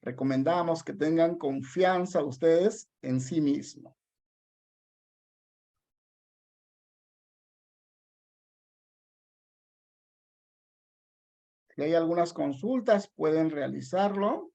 recomendamos que tengan confianza ustedes en sí mismos. Si hay algunas consultas, pueden realizarlo.